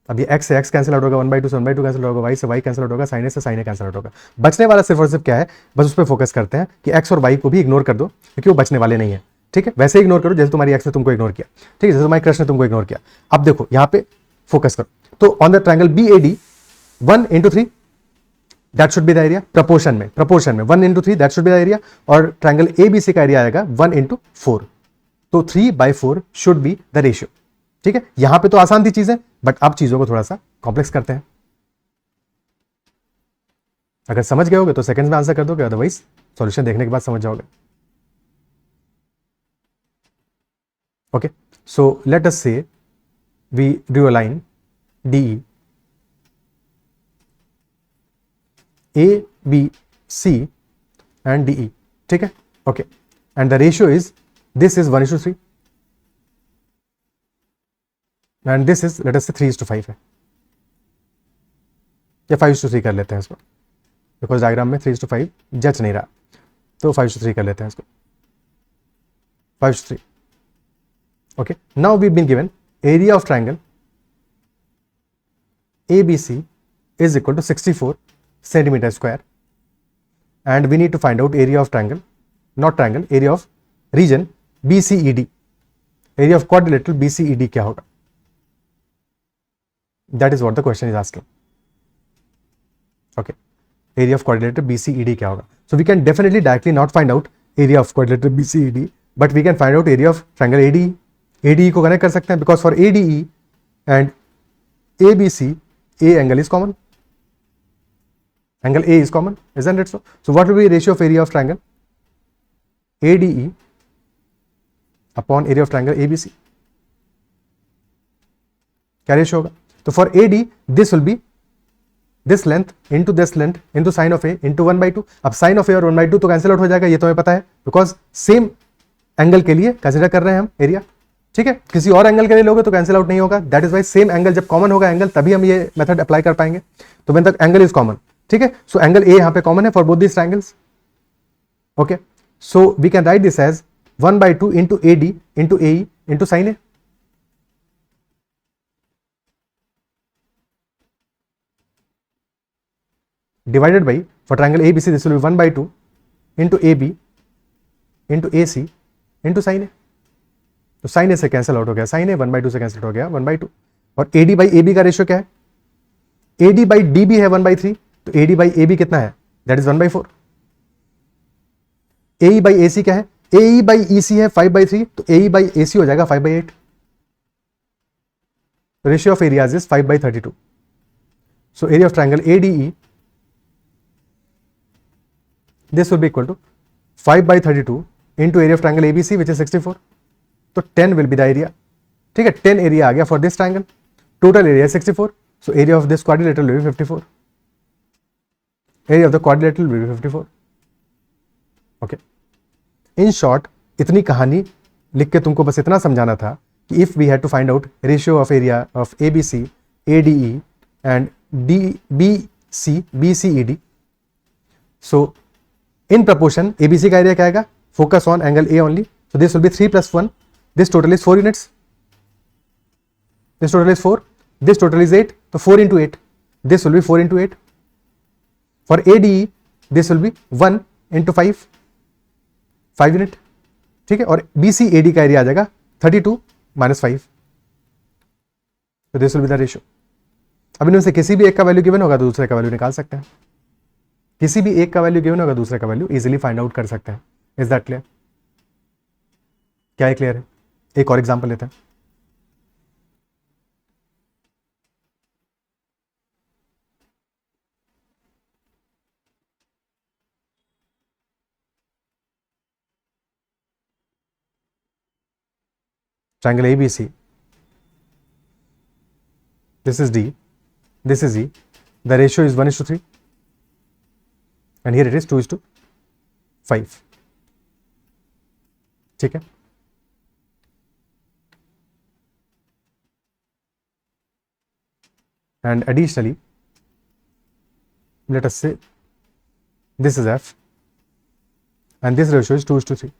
अब ये x से x cancel out होगा, 1/2 से 1/2 cancel होगा, y से y कैंसिल आउट होगा, sin A से sin A कैंसिल आउट होगा. बचने वाला सिर्फ और सिर्फ क्या है? बस उस पर फोकस करते हैं कि x और y को भी इग्नोर कर दो, क्योंकि वो बचने वाले नहीं है. ठीक है, वैसे इग्नोर करो जैसे तुम्हारी x ने तुमको इग्नोर किया. ठीक है, जैसे तुम्हारी क्रश ने तुमको इग्नोर किया. अब देखो यहाँ पे फोकस करो, तो on the triangle BAD 1 into 3 that should B the area. Proportion में 1 into 3 that should B the area. और ट्रायंगल ABC का एरिया आएगा 1 into 4, तो 3/4 शुड बी द रेशियो. ठीक है, यहां पे तो आसान थी चीजें, बट अब चीजों को थोड़ा सा कॉम्प्लेक्स करते हैं. अगर समझ गए होगे तो सेकंड्स में आंसर कर दोगे, अदरवाइज सॉल्यूशन देखने के बाद समझ जाओगे. Okay, so let us say we drew a line DE ABC and DE. ठीक है, okay, and the ratio is this is 1:3 and this is let us say 3:5 है, या 5:3 कर लेते हैं इसको, बिकॉज डायग्राम में 3:5 जच नहीं रहा. तो 5:3 कर लेते हैं इसको, 5:3. Okay, now we've been given area of triangle ABC is equal to 64 centimeter square, and we need to find out area of triangle, not triangle, area of region BCED, area of quadrilateral BCED क्या होगा? That is what the question is asking. Okay, area of quadrilateral BCED क्या होगा? So we can definitely directly not find out area of quadrilateral BCED, but we can find out area of triangle ADE. ADE को connect कर सकते हैं, because for ADE and ABC, A angle is common. Angle A is common, isn't it so? So what will be ratio of area of triangle ADE upon area of triangle ABC? क्या ratio होगा? तो for AD this will be this length into sin of A into 1/2. अब sin of A और 1/2 तो cancel out हो जाएगा, ये तो हमें पता है, बिकॉज सेम एंगल के लिए कंसिडर कर रहे हैं हम एरिया. ठीक है, किसी और एंगल के लिए लोगे तो कैंसिल आउट नहीं होगा. That is why same angle, जब कॉमन होगा एंगल तभी हम ये मेथड अप्लाई कर पाएंगे. तो when the angle is common, ठीक है, सो एंगल ए यहां पे कॉमन है for both this triangles. Okay, so we can write this as 1/2 into AD into AE into sin A. Divided by, for triangle ABC this will be 1/2 into AB into AC into sin A. तो sin A से cancel out हो गया sin A, 1/2 से cancel हो गया 1/2. और AD by AB का ratio क्या है? AD by DB है 1/3, तो AD by AB कितना है? That is 1/4. AE by AC क्या है? AE by EC है 5/3, तो AE by AC हो जाएगा 5/8. Ratio of areas is 5/32. So area of triangle ADE, this will be equal to 5/32 into area of triangle ABC which is 64. तो 10 will be the area. ठीक है, 10 area आ गया for this triangle. Total area 64, so area of this quadrilateral will be 54. Area of the quadrilateral will be 54. Okay, in short इतनी कहानी लिख के तुमको बस इतना समझाना था कि if we had to find out ratio of area of ABC, ADE and DBC, BCED, so in proportion ABC का एरिया क्या आएगा? Focus on angle A only. So this will be 3 plus 1. This total is 4 units. This total is 4. This total is 8. So 4 into 8. This will be 4 into 8. For ADE, this will be 1 into 5. 5 unit. ठीक है, और BCAD का area आ जाएगा 32 minus 5. So this will be the ratio. अब इनमें से किसी भी एक का वैल्यू गिवन होगा तो दूसरे का वैल्यू निकाल सकते हैं. किसी भी एक का वैल्यू गिवन होगा दूसरे का वैल्यू इजीली फाइंड आउट कर सकते हैं. Is that clear? क्या है क्लियर है? एक और एग्जांपल लेते हैं. Triangle ABC, this is D, this is E, the ratio is 1:3. And here it is 2:5. ठीक है, and additionally let us say this is F and this ratio is 2:3.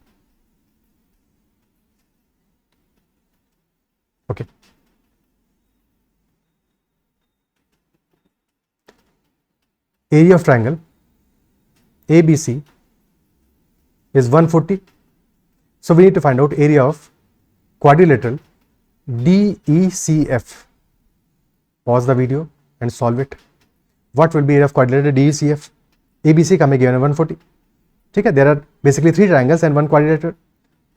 okay, area of triangle ABC is 140. So we need to find out area of quadrilateral DECF. Pause the video and solve it. What will be area of quadrilateral DECF? ABC का हमें given है 140. ठीक है, there are basically 3 triangles and 1 quadrilateral.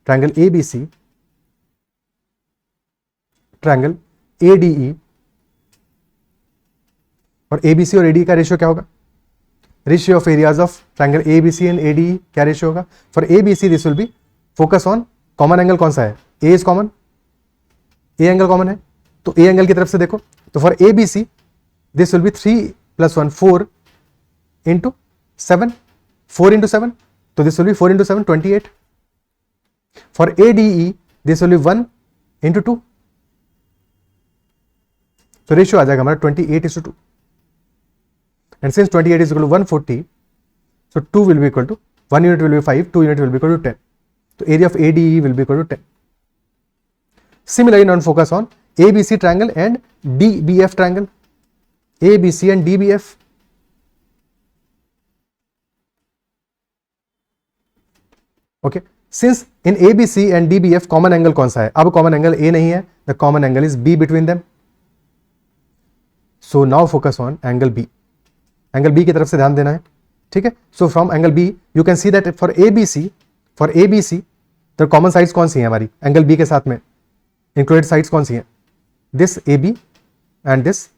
Triangle ABC, triangle ADE, और ABC और ADE का ratio क्या होगा? Ratio of areas of triangle ABC and ADE क्या रेशियो होगा? For ABC this will B focus on common angle कौन सा है? A is common, A angle common है, तो A एंगल की तरफ से देखो. तो for ABC this will B 3 + 1 4 into 7, 4 into 7, तो this will B 4 into 7 28. For ADE this will be 1 into 2, तो रेशियो आ जाएगा हमारा 28:2. And since 28 is equal to 140, so 2 will be equal to 1 unit will be 5, 2 unit will be equal to 10. So area of ADE will be equal to 10. Similarly, now focus on ABC triangle and DBF triangle. ABC and DBF. Okay. Since in ABC and DBF common angle कौन सा है? अब common angle A नहीं है. The common angle is B between them. So now focus on angle B. Angle B की तरफ से ध्यान देना है. ठीक है. So from angle B you can see that for ABC the common sides कौन सी हैं हमारी angle B के साथ में included sides कौन सी हैं? This AB and this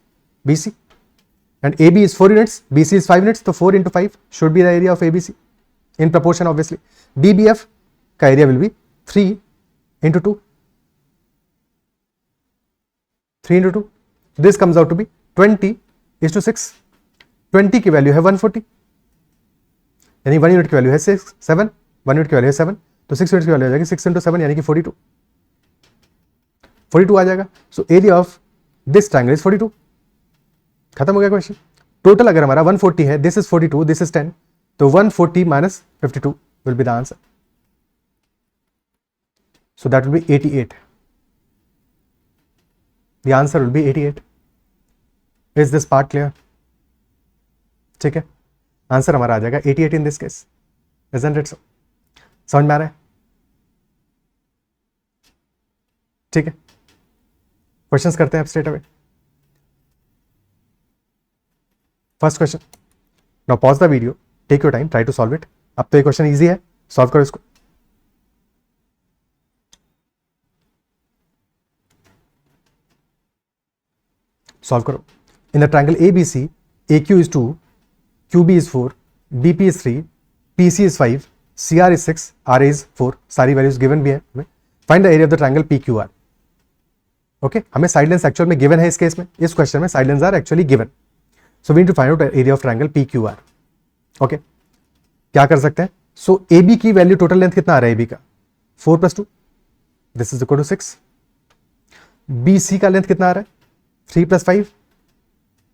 BC. And AB is 4 units, BC is 5 units, so 4 into 5 should be the area of ABC in proportion obviously. DBF का area will be 3 into 2. 3 into 2. This comes out to be 20:6. 20 की value है 140, यानी 1 unit की value है 7, 1 unit की value है 7, तो 6 unit की वैल्यू आ जाएगी 6 into 7 यानी कि 42 आ जाएगा. सो area of this triangle is 42. खत्म हो गया क्वेश्चन. टोटल अगर हमारा 140 है, दिस इज 42, दिस इज 10, तो 140 minus 52 will be the answer. So that will be 88. The answer will be 88. Is this part clear? ठीक है, आंसर हमारा आ जाएगा 88 in this case. Isn't it so? समझ में आ रहा है? ठीक है, क्वेश्चंस करते हैं अब straight away. First question. Now pause the video, take your time, try to solve it. अब तो ये क्वेश्चन इजी है, सॉल्व करो इसको. सॉल्व करो. In the triangle ABC, AQ is 2, QB is 4, BP is 3, PC is 5, CR is 6, RA is 4. सारी values given भी है हमें. Find the area of the triangle PQR. Okay, हमें साइड लेंस एक्चुअल में given है इस case में, इस क्वेश्चन में side lengths are actually given. So we need to find out area of triangle PQR. Okay, क्या कर सकते हैं? सो AB की वैल्यू टोटल लेंथ कितना आ रहा है AB का? 4 + 2, this is equal to 6. BC का लेंथ कितना आ रहा है? 3 + 5,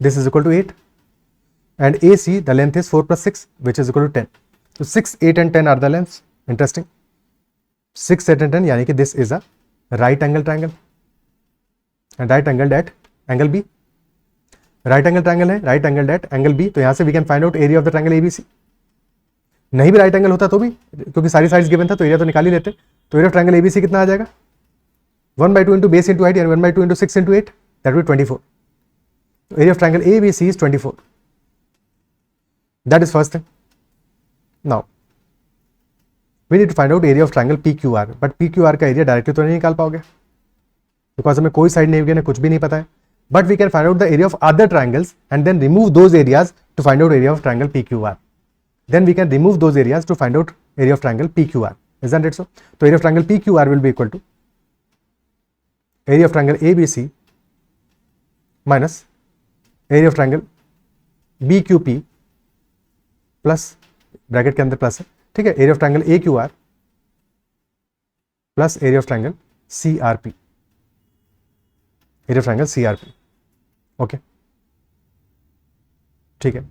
this is equal to 8. And AC the length is 4 + 6 which is equal to 10. तो 6, 8 and 10 are the lengths. Interesting. 6, 8 and 10 यानी कि this is a right angle triangle and right angled at angle B. Right angle triangle है, right angle at angle B, तो यहां से we can find out area of the triangle ABC. नहीं भी right angle होता तो भी, क्योंकि सारी साइड्स गिवन था तो एरिया तो निकाल ही लेते. तो एरिया ऑफ ट्रायंगल ABC कितना आ जाएगा? 1/2 into base into height, यानी 1/2 into 6 into 8, that will be 24. तो area of triangle ABC is 24. That is first thing. Now we need to find out area of triangle PQR, but PQR का area directly तो नहीं निकाल पाओगे because हमें कोई side नहीं गिवन है, कुछ भी नहीं पता है. But we can find out the area of other triangles and then remove those areas to find out area of triangle PQR. Then we can remove those areas to find out area of triangle PQR. Isn't it so? So area of triangle PQR will be equal to area of triangle ABC minus area of triangle BQP plus bracket के अंदर plus है, ठीक है, area of triangle AQR plus area of triangle CRP. Area of triangle CRP. Okay, ठीक है.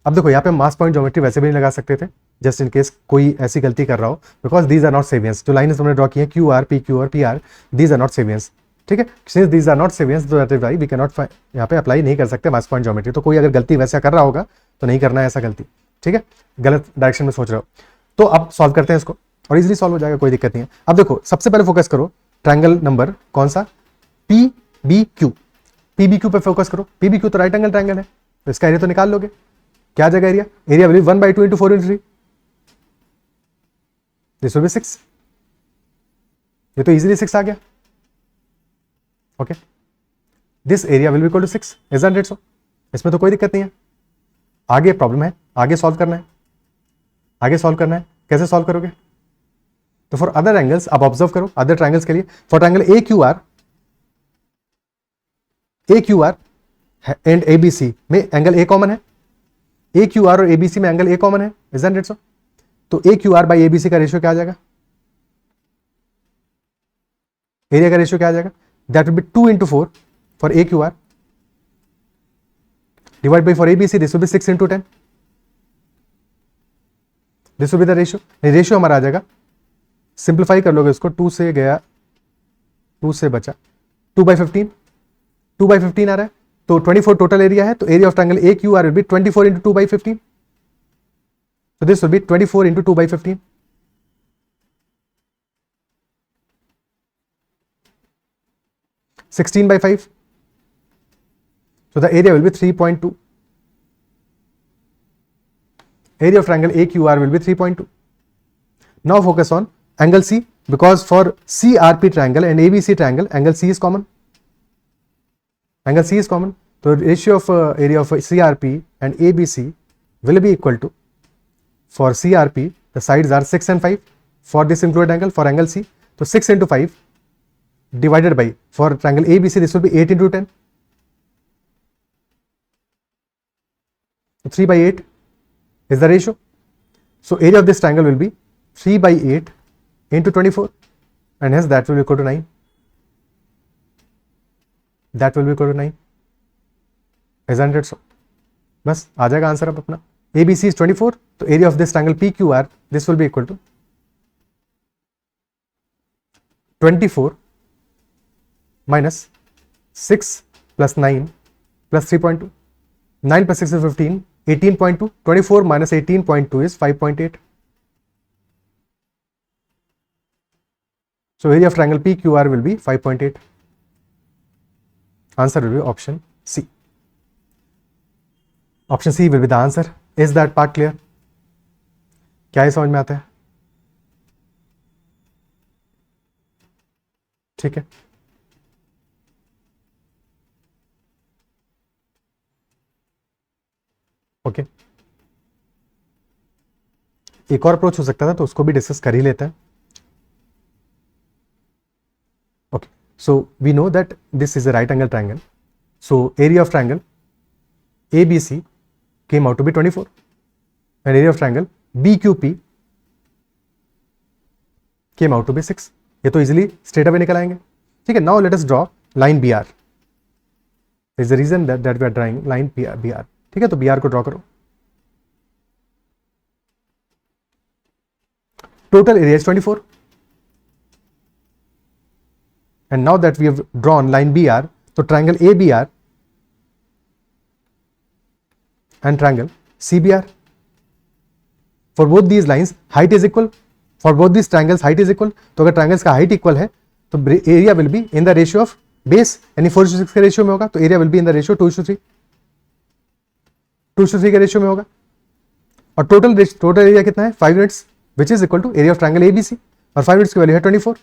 अब देखो यहाँ पे मास पॉइंट ज्योमेट्री वैसे भी नहीं लगा सकते थे, जस्ट इन केस कोई ऐसी गलती कर रहा हो, बिकॉज दीज आर नॉट सेवियंस. जो लाइन हमने ड्रॉ की है QR, PQ और PR, these are not cevians. ठीक है, since these are not cevians तो that is why we can not यहाँ पे अप्लाई नहीं कर सकते मास पॉइंट ज्योमेट्री. तो कोई अगर गलती वैसा कर रहा होगा तो नहीं करना है ऐसा गलती. ठीक है, गलत डायरेक्शन में सोच रहे हो. तो अब सॉल्व करते हैं इसको और इजीली सॉल्व हो जाएगा, कोई दिक्कत नहीं है. अब देखो सबसे पहले फोकस करो ट्रायंगल नंबर कौन सा? PBQ. PBQ पे फोकस करो. PBQ तो राइट एंगल ट्रायंगल है, तो इसका एरिया तो निकाल लोगे. क्या जगह area? Area will be 1/2 into 4 into 3. This will be 6. ये तो इजीली 6 आ गया. Okay, this area will be equal to 6. Isn't it so? इसमें तो कोई दिक्कत नहीं है. आगे प्रॉब्लम है, आगे सॉल्व करना है. आगे सॉल्व करना है, कैसे सॉल्व करोगे? तो फॉर अदर एंगल्स आप ऑब्जर्व करो, अदर ट्रायंगल्स के लिए. For triangle AQR and ABC में एंगल A कॉमन है. AQR और ABC में एंगल A कॉमन है. इजंट इट सो? तो AQR बाई ABC का रेशियो क्या आ जाएगा? एरिया का रेशियो क्या आ जाएगा? That will B 2 into 4 for AQR divide by for ABC, this will be 6 into 10. This will be the ratio, ratio हमारा आ जाएगा, सिंप्लीफाई कर लोगे इसको, 2 से गया 2 से बचा 2/15, 2/15 आ रहा है, तो 24 टोटल एरिया है, तो area of triangle A Q R will be 24 into 2/15, so this will be 24 into 2/15. Sixteen by 5. So the area will be 3.2. Area of triangle AQR will be 3.2. Now focus on angle C, because for CRP triangle and ABC triangle, angle C is common. Angle C is common. So ratio of area of CRP and ABC will be equal to, for CRP, the sides are 6 and 5 for this included angle. For angle C, so 6 into 5 divided by, for triangle ABC, this will be 8 into 10. So 3 by 8 is the ratio. So area of this triangle will be 3 by 8 into 24, and hence that will be equal to 9. That will be equal to 9. Isn't it so? बस आ जाएगा answer अब अपना. ABC is 24, तो area of this triangle PQR, this will be equal to 24 minus 6 plus 9 plus 3.2. 9 plus 6 is 15, 18.2. 24 minus 18.2 is 5.8. So area of triangle PQR will be 5.8. Answer will be option C. Option C will be the answer. Is that part clear? क्या ये समझ में आता है? ठीक है, okay. एक और अप्रोच हो सकता था, तो उसको भी डिस्कस कर ही लेते हैं. Okay, so we know that this is a right angle triangle. So area of triangle ABC came out to be 24, and area of triangle BQP came out to be 6. ये तो इजिली स्ट्रेट अवे निकल आएंगे. ठीक है, now let us draw line BR. Is the reason that we are drawing line BR. ठीक है, तो BR को ड्रॉ करो. Total area is 24, and now that we have drawn line BR, तो triangle ABR and triangle CBR, for both these lines height is equal, for both these triangles height is equal. तो अगर triangles का height equal है, तो area will be in the ratio of base, यानी 4:6 के ratio में होगा, तो area will be in the ratio 2:3, 2:3 के रेशियो में होगा. और टोटल एरिया कितना है? 5 units, which is equal to area of triangle ABC, और 5 यूनिट्स की वैल्यू है 24.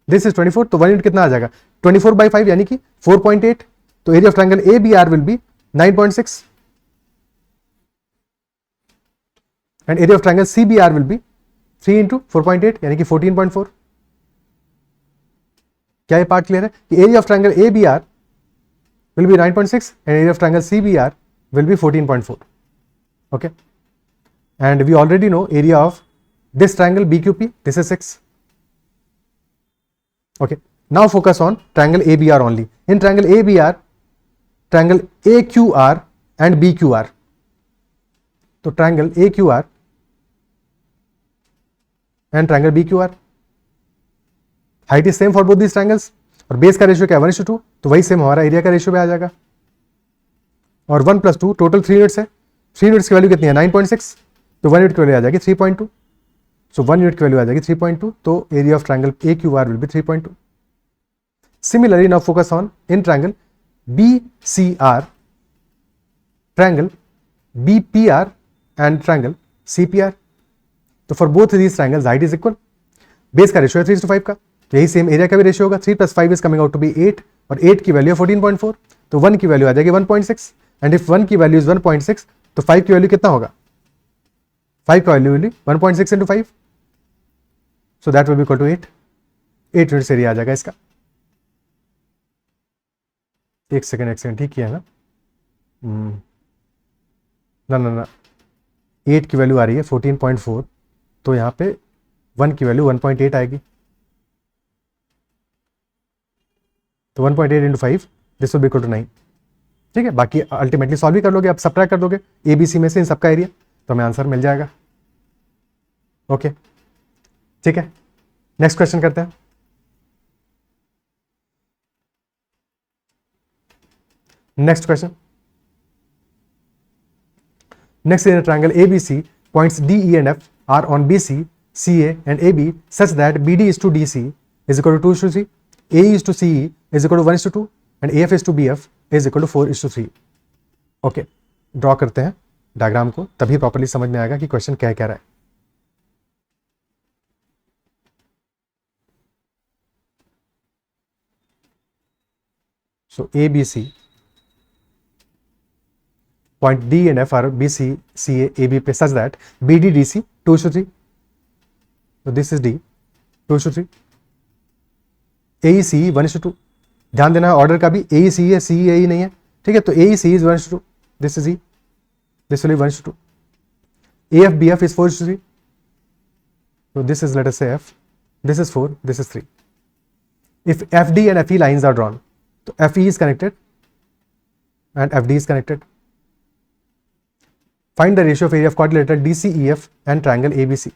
दिस इज 24, तो 1 यूनिट कितना आ जाएगा? 24 by 5 यानी कि 4.8. तो area of triangle ABR will be 9.6, and area of triangle CBR will be 3 into 4.8 यानी कि 14.4. क्या ये पार्ट क्लियर है कि area of triangle ABR will be 9.6 and area of triangle CBR will be 14.4. okay, and we already know area of this triangle BQP, this is 6. okay, now focus on triangle ABR only. In triangle ABR, triangle AQR and BQR, तो triangle AQR and triangle BQR, height is same for both these triangles, और base का ratio क्या है? 1:2, तो वही same हमारा area का ratio पे आ जाएगा. और 1 + 2 टोटल 3 यूनिट्स है. 3 यूनिट्स की वैल्यू कितनी है? 9.6, तो 1 यूनिट की वैल्यू आ जाएगी 3.2. सो 1 यूनिट की वैल्यू आ जाएगी 3.2, तो area of triangle AQR will be 3.2. Similarly now focus on in triangle BCR, triangle BPR and triangle CPR. तो for both these triangles height is equal. Base का रेशियो है 3:5 का, यही सेम एरिया का भी रेशियो होगा. 3 + 5 is coming out to be 8, और 8 की वैल्यू है 14.4, तो 1 की वैल्यू आ जाएगी 1.6. एंड इफ 1 की वैल्यू इज 1.6, तो 5 की वैल्यू कितना होगा? 5 का value will be 1.6 into 5, so that will be equal to 8. 8 units area आ जाएगा इसका. एक सेकेंड ठीक किया है ना? ना 8 की वैल्यू आ रही है 14.4, तो यहाँ पे 1 की वैल्यू 1.8 आएगी. तो 1.8 into 5, this will be equal to 9. ठीक है, बाकी अल्टीमेटली सॉल्व भी कर लोगे, आप सबट्रैक्ट कर दोगे ABC में से इन सबका एरिया. तो हमें आंसर मिल जाएगा। ओके ठीक है, नेक्स्ट क्वेश्चन करते हैं। Next question, next in a triangle ABC, points D, E and F are on BC, CA and AB such that BD is to DC is equal to 2 is to 3, AE is to CE is equal to 1 is to 2 and AF is to BF is equal to 4 is to 3। Okay, draw करते हैं diagram को, तभी properly समझ में आएगा कि question क्या कह रहा है। सो ABC, point D and F are BC, CA, AB पे such that BD, DC 2 is to 3. So this is D 2 is to 3. AE, CE 1 is to 2. ध्यान देना ऑर्डर का भी, AE, CE है, CE, AE नहीं है, ठीक है। तो AE, CE is 1 is to 2. This is E. This will be 1 is to 2. AF, BF is 4 is to 3. So this is, let us say F. This is 4. This is 3. If FD and FE lines are drawn, तो FE is connected and FD is connected. Find the ratio of area of quadrilateral DCEF and triangle ABC।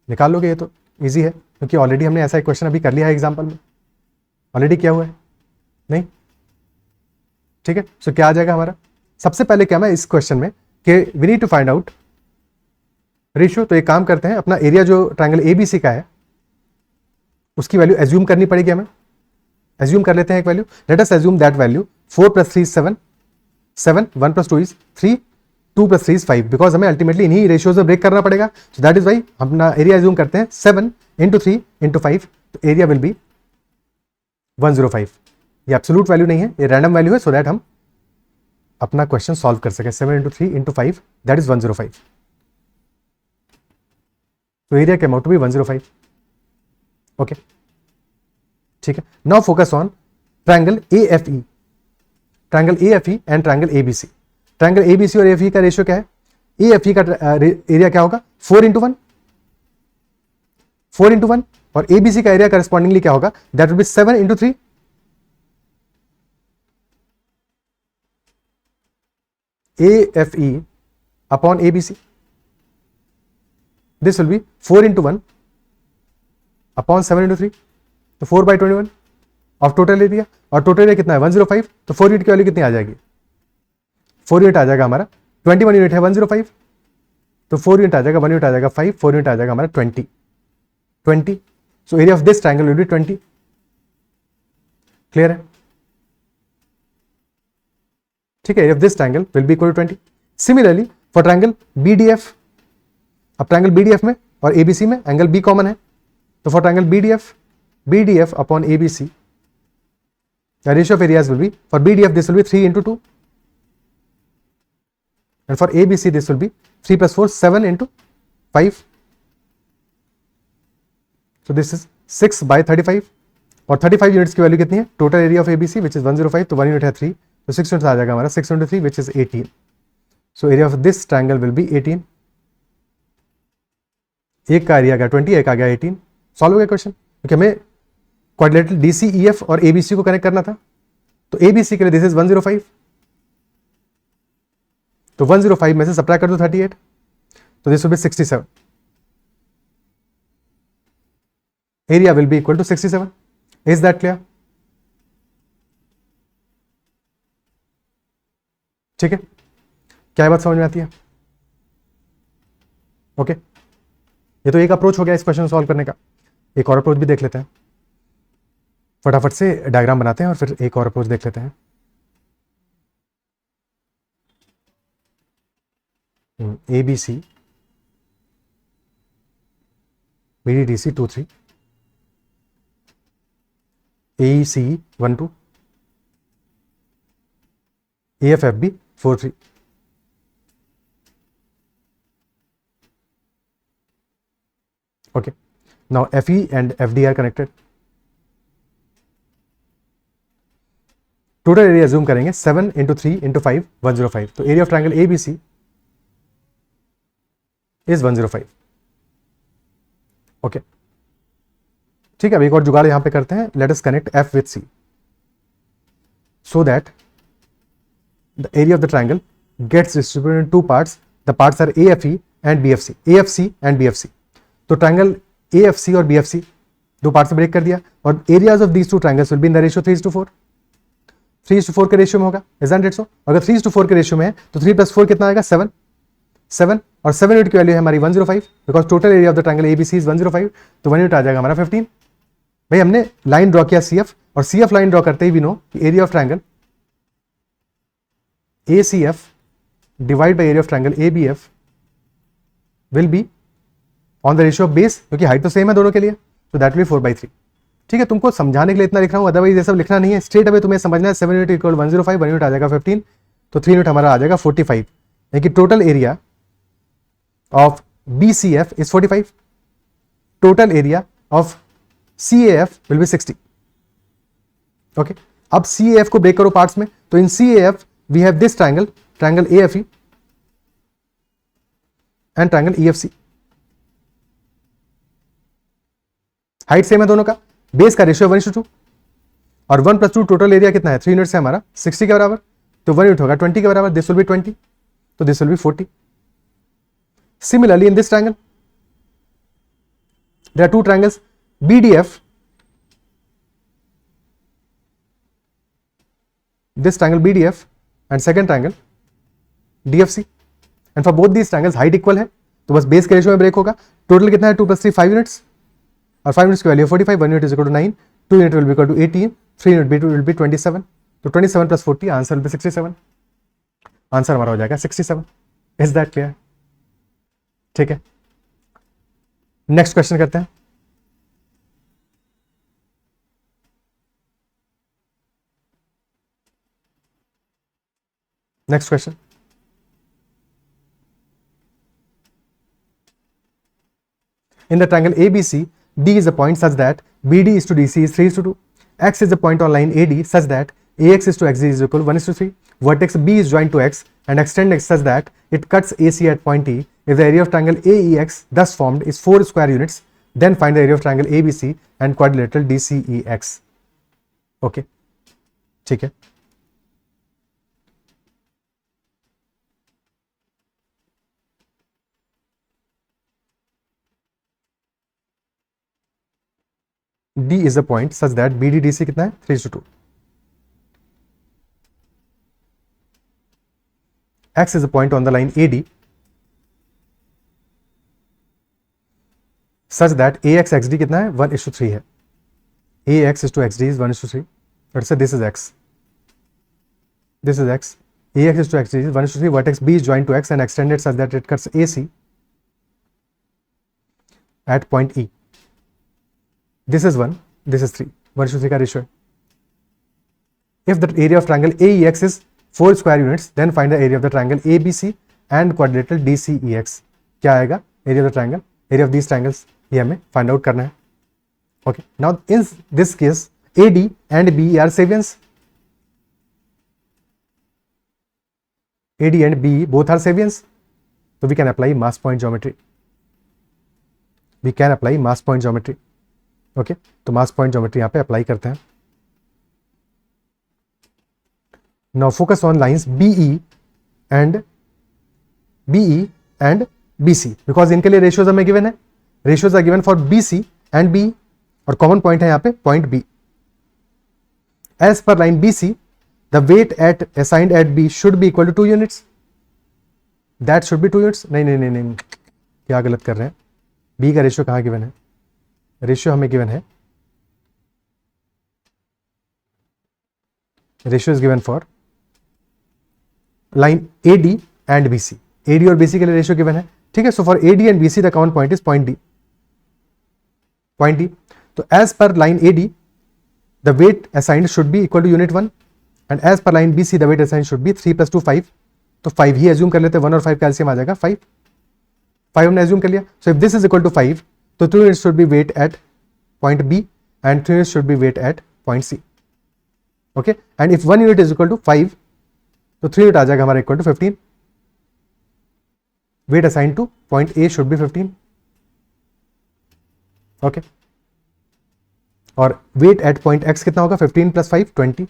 निकाल लोगे, ये तो easy है क्योंकि already हमने ऐसा एक क्वेश्चन अभी कर लिया है एग्जांपल में, ऑलरेडी किया हुआ है नहीं, ठीक है। सो क्या आ जाएगा हमारा, सबसे पहले क्या मैं इस क्वेश्चन में कि we need to find out ratio. तो एक काम करते हैं, अपना एरिया जो ट्रायंगल ABC का है उसकी वैल्यू एज्यूम करनी पड़ेगी हमें। एज्यूम कर लेते हैं एक value, let us assume that value 4 + 3 is 7, 7 1 + 2 is 3, 2 + 3 is 5, because हमें अल्टीमेटली इन्हीं रेशियोज में ब्रेक करना पड़ेगा। सो दैट इज वाई हम अपना एरिया एज्यूम करते हैं 7 × 3 × 5, तो एरिया विल बी 105। ये एब्सोल्यूट वैल्यू नहीं है, ये रैंडम वैल्यू है, सो दैट हम अपना क्वेश्चन सॉल्व कर सके। 7 × 3 × 5 दैट इज 105। तो एरिया के अमाउंट टू बी 105। ओके ठीक है, now focus on triangle AFE, triangle AFE and triangle ABC। Triangle ABC और AFE का रेशियो क्या है, AFE का एरिया क्या होगा 4 × 1, 4 × 1, और ABC का एरिया करस्पॉन्डिंगली क्या होगा, that will be 7 × 3। AFE upon ABC, this will B 4 × 1 upon 7 × 3, तो 4/21 ऑफ टोटल एरिया, और टोटल एरिया कितना है 105, तो 4 यूनिट की वैल्यू कितनी आ जाएगी, 4 यूनिट आ जाएगा हमारा, 21 यूनिट है 105, तो 4 यूनिट आ जाएगा, 1 यूनिट आ जाएगा 5, 4 यूनिट आ जाएगा हमारा 20। So area of this triangle will be 20। Clear है, ठीक है, area of this triangle will be equal to 20। Similarly for triangle BDF, अब ट्रायंगल BDF में और ABC में एंगल B कॉमन है, तो for triangle BDF upon ABC the ratio of areas will be, for BDF this will be 3 × 2 and for ABC this will be 3 + 4 7 × 5, so this is 6/35, और 35 units की value कितनी है, total area of ABC which is 105, तो 1 unit है 3, तो 6 unit आ जाएगा हमारा, 6 × 3 which is 18। So area of this triangle will B 18। एक का एरिया आ गया 20, एक आ गया 18। सॉल्व हो गया क्वेश्चन, क्योंकि हमें क्वाड्रिलेटरल DCEF और ABC को कनेक्ट करना था, तो ABC के लिए दिस इज 105, तो 105 में से सब्ट्रैक्ट कर दो 38, तो this will be 67। Area will be equal to 67। Is that clear? ठीक है, क्या बात समझ में आती है? ओके, ये तो एक अप्रोच हो गया इस क्वेश्चन सॉल्व करने का। एक और अप्रोच भी देख लेते हैं, फटाफट से डायग्राम बनाते हैं और फिर एक और अप्रोच देख लेते हैं। ABC BDDC 2 3, AECE 1 2, AFFB 4 3। Okay, now FE and FD are connected. Total area zoom करेंगे 7 × 3 × 5 105, तो area of triangle ABC is 105। Okay ठीक है, अब एक और जुगाड़ यहां पे करते हैं। Let us connect F with C so that the area of the triangle gets distributed in 2 parts the parts are AFE and BFC, AFC and BFC. तो ट्राइंगल AFC और BFC दो पार्ट से ब्रेक कर दिया, और areas of these two triangles will be in the ratio 3:4. 3:4 के ratio में होगा, इजंट इट सो? अगर 3:4 के रेशियो में है तो 3 + 4 कितना आएगा? 7. 7 और 7 यूनिट की वैल्यू है हमारी 105, because total area of the triangle ABC is 105, तो 1 यूनिट आ जाएगा हमारा 15. भाई हमने लाइन ड्रॉ किया CF, और CF लाइन ड्रॉ करते ही वी नो कि area of triangle ACF divide by area of triangle ABF will be on the ratio of base, क्योंकि हाइट तो सेम है दोनों के लिए, तो दैट विल बी 4/3. ठीक है, तुमको समझाने के लिए इतना लिख रहा हूँ, अदरवाइज ये सब लिखना नहीं है, स्ट्रेट अवे तुम्हें समझना है. 7 यूनिट इक्वल 105, 1 यूनिट आ जाएगा 15, तो 3 यूनिट हमारा आ जाएगा 45, यानी कि total area of BCF is 45, total area of CAF will be 60. Okay, अब CAF को ब्रेक करो पार्ट्स में, तो in CAF we have this triangle, triangle AFE and triangle EFC. Height same है दोनों का, बेस का रेशियो 1:2, और 1 + 2 टोटल एरिया कितना है? 3 यूनिट से हमारा 60 के बराबर, तो 1 यूनिट होगा 20 के बराबर. दिस विल बी 20, तो this will be 40. Similarly in this triangle there are two triangles BDF, this triangle BDF and second triangle DFC, and for both these triangles height equal है, तो बस बेस के ratio में break होगा. Total कितना है? 2 + 3 5 units, और 5 units की value 45, 1 unit is equal to 9, 2 unit will be equal to 18, 3 unit will be 27, तो 27 + 40 आंसर विल बी 67. आंसर हमारा हो जाएगा 67. Is that clear? ठीक है, नेक्स्ट क्वेश्चन करते हैं. Next question. In the triangle ABC, D is a point such that BD is to DC is 3:2. X is a point on line AD such that AX is to XD is equal 1:3. Vertex B is joined to X and extend X such that it cuts AC at point E. If the area of triangle AEX thus formed is 4 square units, then find the area of triangle ABC and quadrilateral DCEX. Okay, ठीक है. D is a point such that BDDC कितना है? 3:2. X is a point on the line AD such that AXXD कितना है? 1:3 है. AX is to XD is 1:3. Let's say this is X. This is X. AX is to XD is 1:3. Vertex B is joined to X and extended such that it cuts AC at point E. This is 1, this is 3, 1:3 का ratio है. If the area of triangle AEX is 4 square units, then find the area of the triangle ABC and quadrilateral DCEX. क्या आएगा? area of the triangle, area of these triangles, ये हमें find out करना है. Okay, now in this case AD and BE are savians. AD and BE both are savians, so we can apply mass point geometry. We can apply mass point geometry. Okay, तो mass point geometry यहां पे apply करते हैं. Now focus on lines BE and BC, because इनके लिए ratios हमें given है. Ratios are given for BC and BE, और कॉमन पॉइंट है यहां पे point B. As per line BC, the weight at assigned at B should be equal to 2 units. That should be 2 units. नहीं, क्या गलत कर रहे हैं? B का रेशियो कहां गिवन है? रेशियो हमें गिवन है, ratio is given for line AD and BC. AD और BC के लिए रेशियो गिवन है. ठीक है, so for AD and BC the common point is point D. Point D. तो as per line AD the weight assigned should be equal to unit 1, and as per line BC the weight assigned should be 3 + 2 5. तो 5 ही assume कर लेते हैं, 1 और 5 का LCM आ जाएगा 5. 5 हमने assume कर लिया. So if this is equal to 5, तो 2 units should be weight at point B and 3 units should be weight at point C. Okay, and if 1 unit is equal to 5, तो 3 unit आ जाएगा हमारा equal to 15. Weight assigned to point A should be 15. Okay, और weight at point X कितना होगा? 15 + 5 20.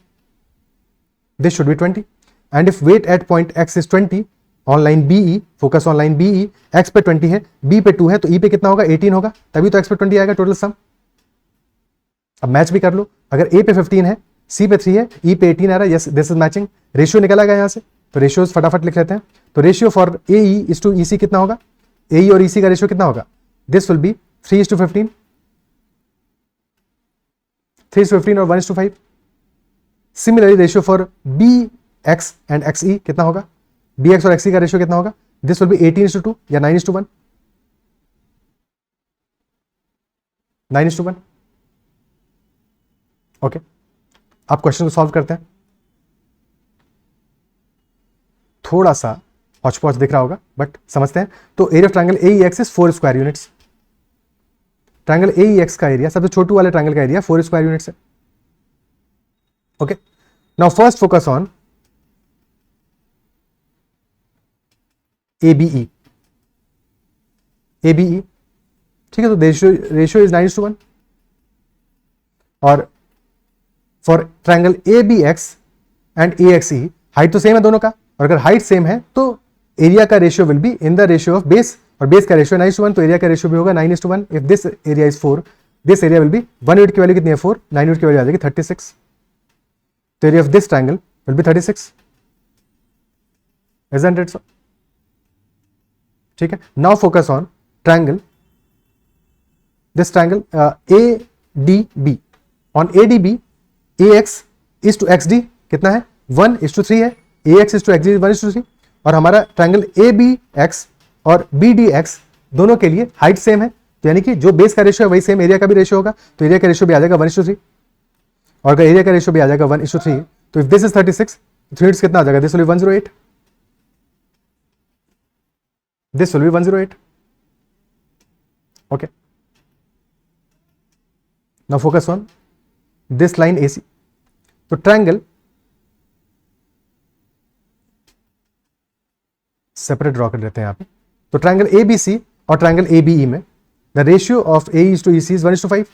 This should be 20. And if weight at point X is 20, on line BE, focus on line BE, X पे 20 है, B पे 2 है, तो ई पे कितना होगा 18 होगा, तभी तो एक्स पे 20 आएगा टोटल सम। अब मैच भी कर लो, अगर ए पे 15 है, सी पे 3 है, ई पे 18 आ रहा है, yes this is matching. Ratio निकला गया यहां से, तो रेशियोज फटाफट लिख लेते हैं। तो ratio for A E is to E C कितना होगा, ए ई और ई सी का रेशियो कितना होगा, दिस विल बी 3:15, 3:15 और 1:5। Similarly ratio for B X and X E कितना होगा, बी एक्स और एक्स ई का रेशियो कितना होगा, दिस विल बी 18:2 या 9:1, 9:1। ओके, आप क्वेश्चन को सॉल्व करते हैं। थोड़ा सा हौच पौच दिख रहा होगा बट समझते हैं। तो area of triangle AEX is 4 square units. Triangle AEX का एरिया, सबसे छोटू वाले ट्रायंगल का एरिया 4 स्क्वायर यूनिट्स है। Okay, now first focus on ABE। ABE ठीक है, तो रेशियो इज 9:1। और for triangle ABX and AXE height तो सेम है दोनों का, और अगर हाइट सेम है तो एरिया का ratio will be in the ratio of base, और बेस का रेशियो 9:1, तो एरिया का रेशियो भी होगा 9:1। If this area is 4, this area will be 1 unit की वैल्यू कितनी है 4, 9 यूनिट की वैल्यू आ जाएगी 36, तो area of this triangle will B 36, isn't it so? ठीक है, now focus on triangle, this triangle ADB। On ADB AX is to XD कितना है 1:3 है, AX is to XD 1:3, और हमारा ट्रायंगल ABX और BDX दोनों के लिए हाइट सेम है, तो यानी कि जो बेस का रेशियो है वही सेम एरिया का भी रेशियो होगा, तो एरिया का रेशियो भी आ जाएगा 1:3, और अगर एरिया का रेशियो भी आ जाएगा 1:3, तो इफ दिस इज 36, 3 कितना आ जाएगा, this will B 108, this will B 108। Okay, now focus on this line AC। तो ट्रायंगल सेपरेट ड्रॉ कर लेते हैं यहां पे। तो ट्रायंगल ABC और ट्रायंगल ABE में the ratio of AE to EC is 1:5,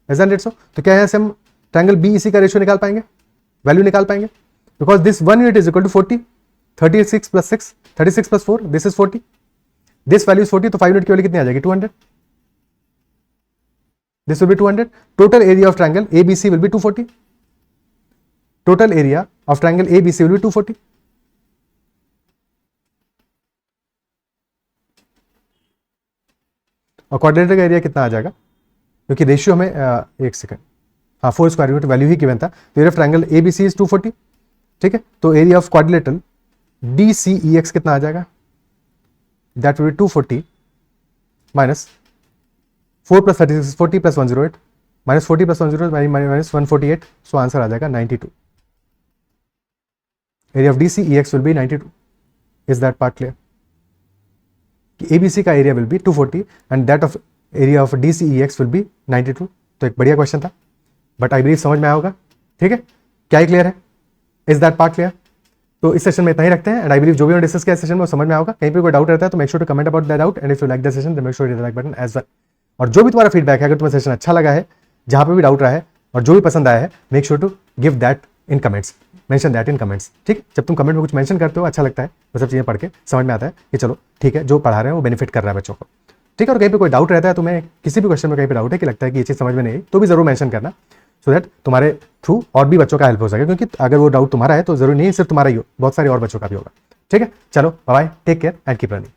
isn't it so? तो क्या यहां से हम ट्रायंगल BEC का रेशियो निकाल पाएंगे, वैल्यू निकाल पाएंगे, because this 1 unit is equal to 40, 36 plus 6, 36 plus 4, this is 40, this value is 40, तो 5 यूनिट की वैल्यू कितनी आ जाएगी 200, this will be 200. Total area of triangle ABC will be 240. Total area of triangle ABC will be 240. और क्वाड्रेटर का area कितना आ जाएगा, क्योंकि रेशियो हमें एक सेकंड, हाँ 4 स्क्वायर यूनिट वैल्यू ही गिवन था, तो area of triangle ABC is 240। ठीक है, तो एरिया ऑफ क्वाड्रिलेटरल DCEX कितना आ जाएगा, that will be 240 minus 4 plus 36 40 plus 108 minus 40 plus 108 minus 148, so answer आ जाएगा 92। Area of DCEX will be 92। Is that part clear? कि ABC का area will be 240 and that of area of DCEX will be 92। तो एक बढ़िया question था, but I believe समझ में आया होगा। ठीक है, क्या क्लियर है? Is that part clear? तो इस सेशन में इतना ही रखते हैं, एंड आई बिलीव जो भी हमने डिस्कस किया इस सेशन में वो समझ में आएगा। कहीं पे कोई डाउट रहता है तो make sure to comment about that doubt, and if you like the session then make sure to hit the like button as well. और जो भी तुम्हारा फीडबैक है, अगर तुम्हें सेशन अच्छा लगा है, जहां पे भी डाउट रहा है और जो भी पसंद आया है, make sure to give that in comments, mention that in comments. ठीक, जब तुम कमेंट में कुछ मेंशन करते हो अच्छा लगता है, वो सब चीजें पढ़ के समझ में आता है कि चलो ठीक है, जो पढ़ा रहे हैं वो बेनिफिट कर रहा है बच्चों को। ठीक है, और कहीं पे कोई डाउट रहता है, तुम्हें किसी भी क्वेश्चन में कहीं पे डाउट है कि लगता है कि ये चीज समझ में नहीं आई, तो भी जरूर मेंशन करना, सो दैट तुम्हारे थ्रू और भी बच्चों का हेल्प हो सके, क्योंकि अगर वो डाउट तुम्हारा है तो जरूरी नहीं सिर्फ तुम्हारा ही हो, बहुत सारे और बच्चों का भी होगा। ठीक है, चलो bye bye, take care and keep learning.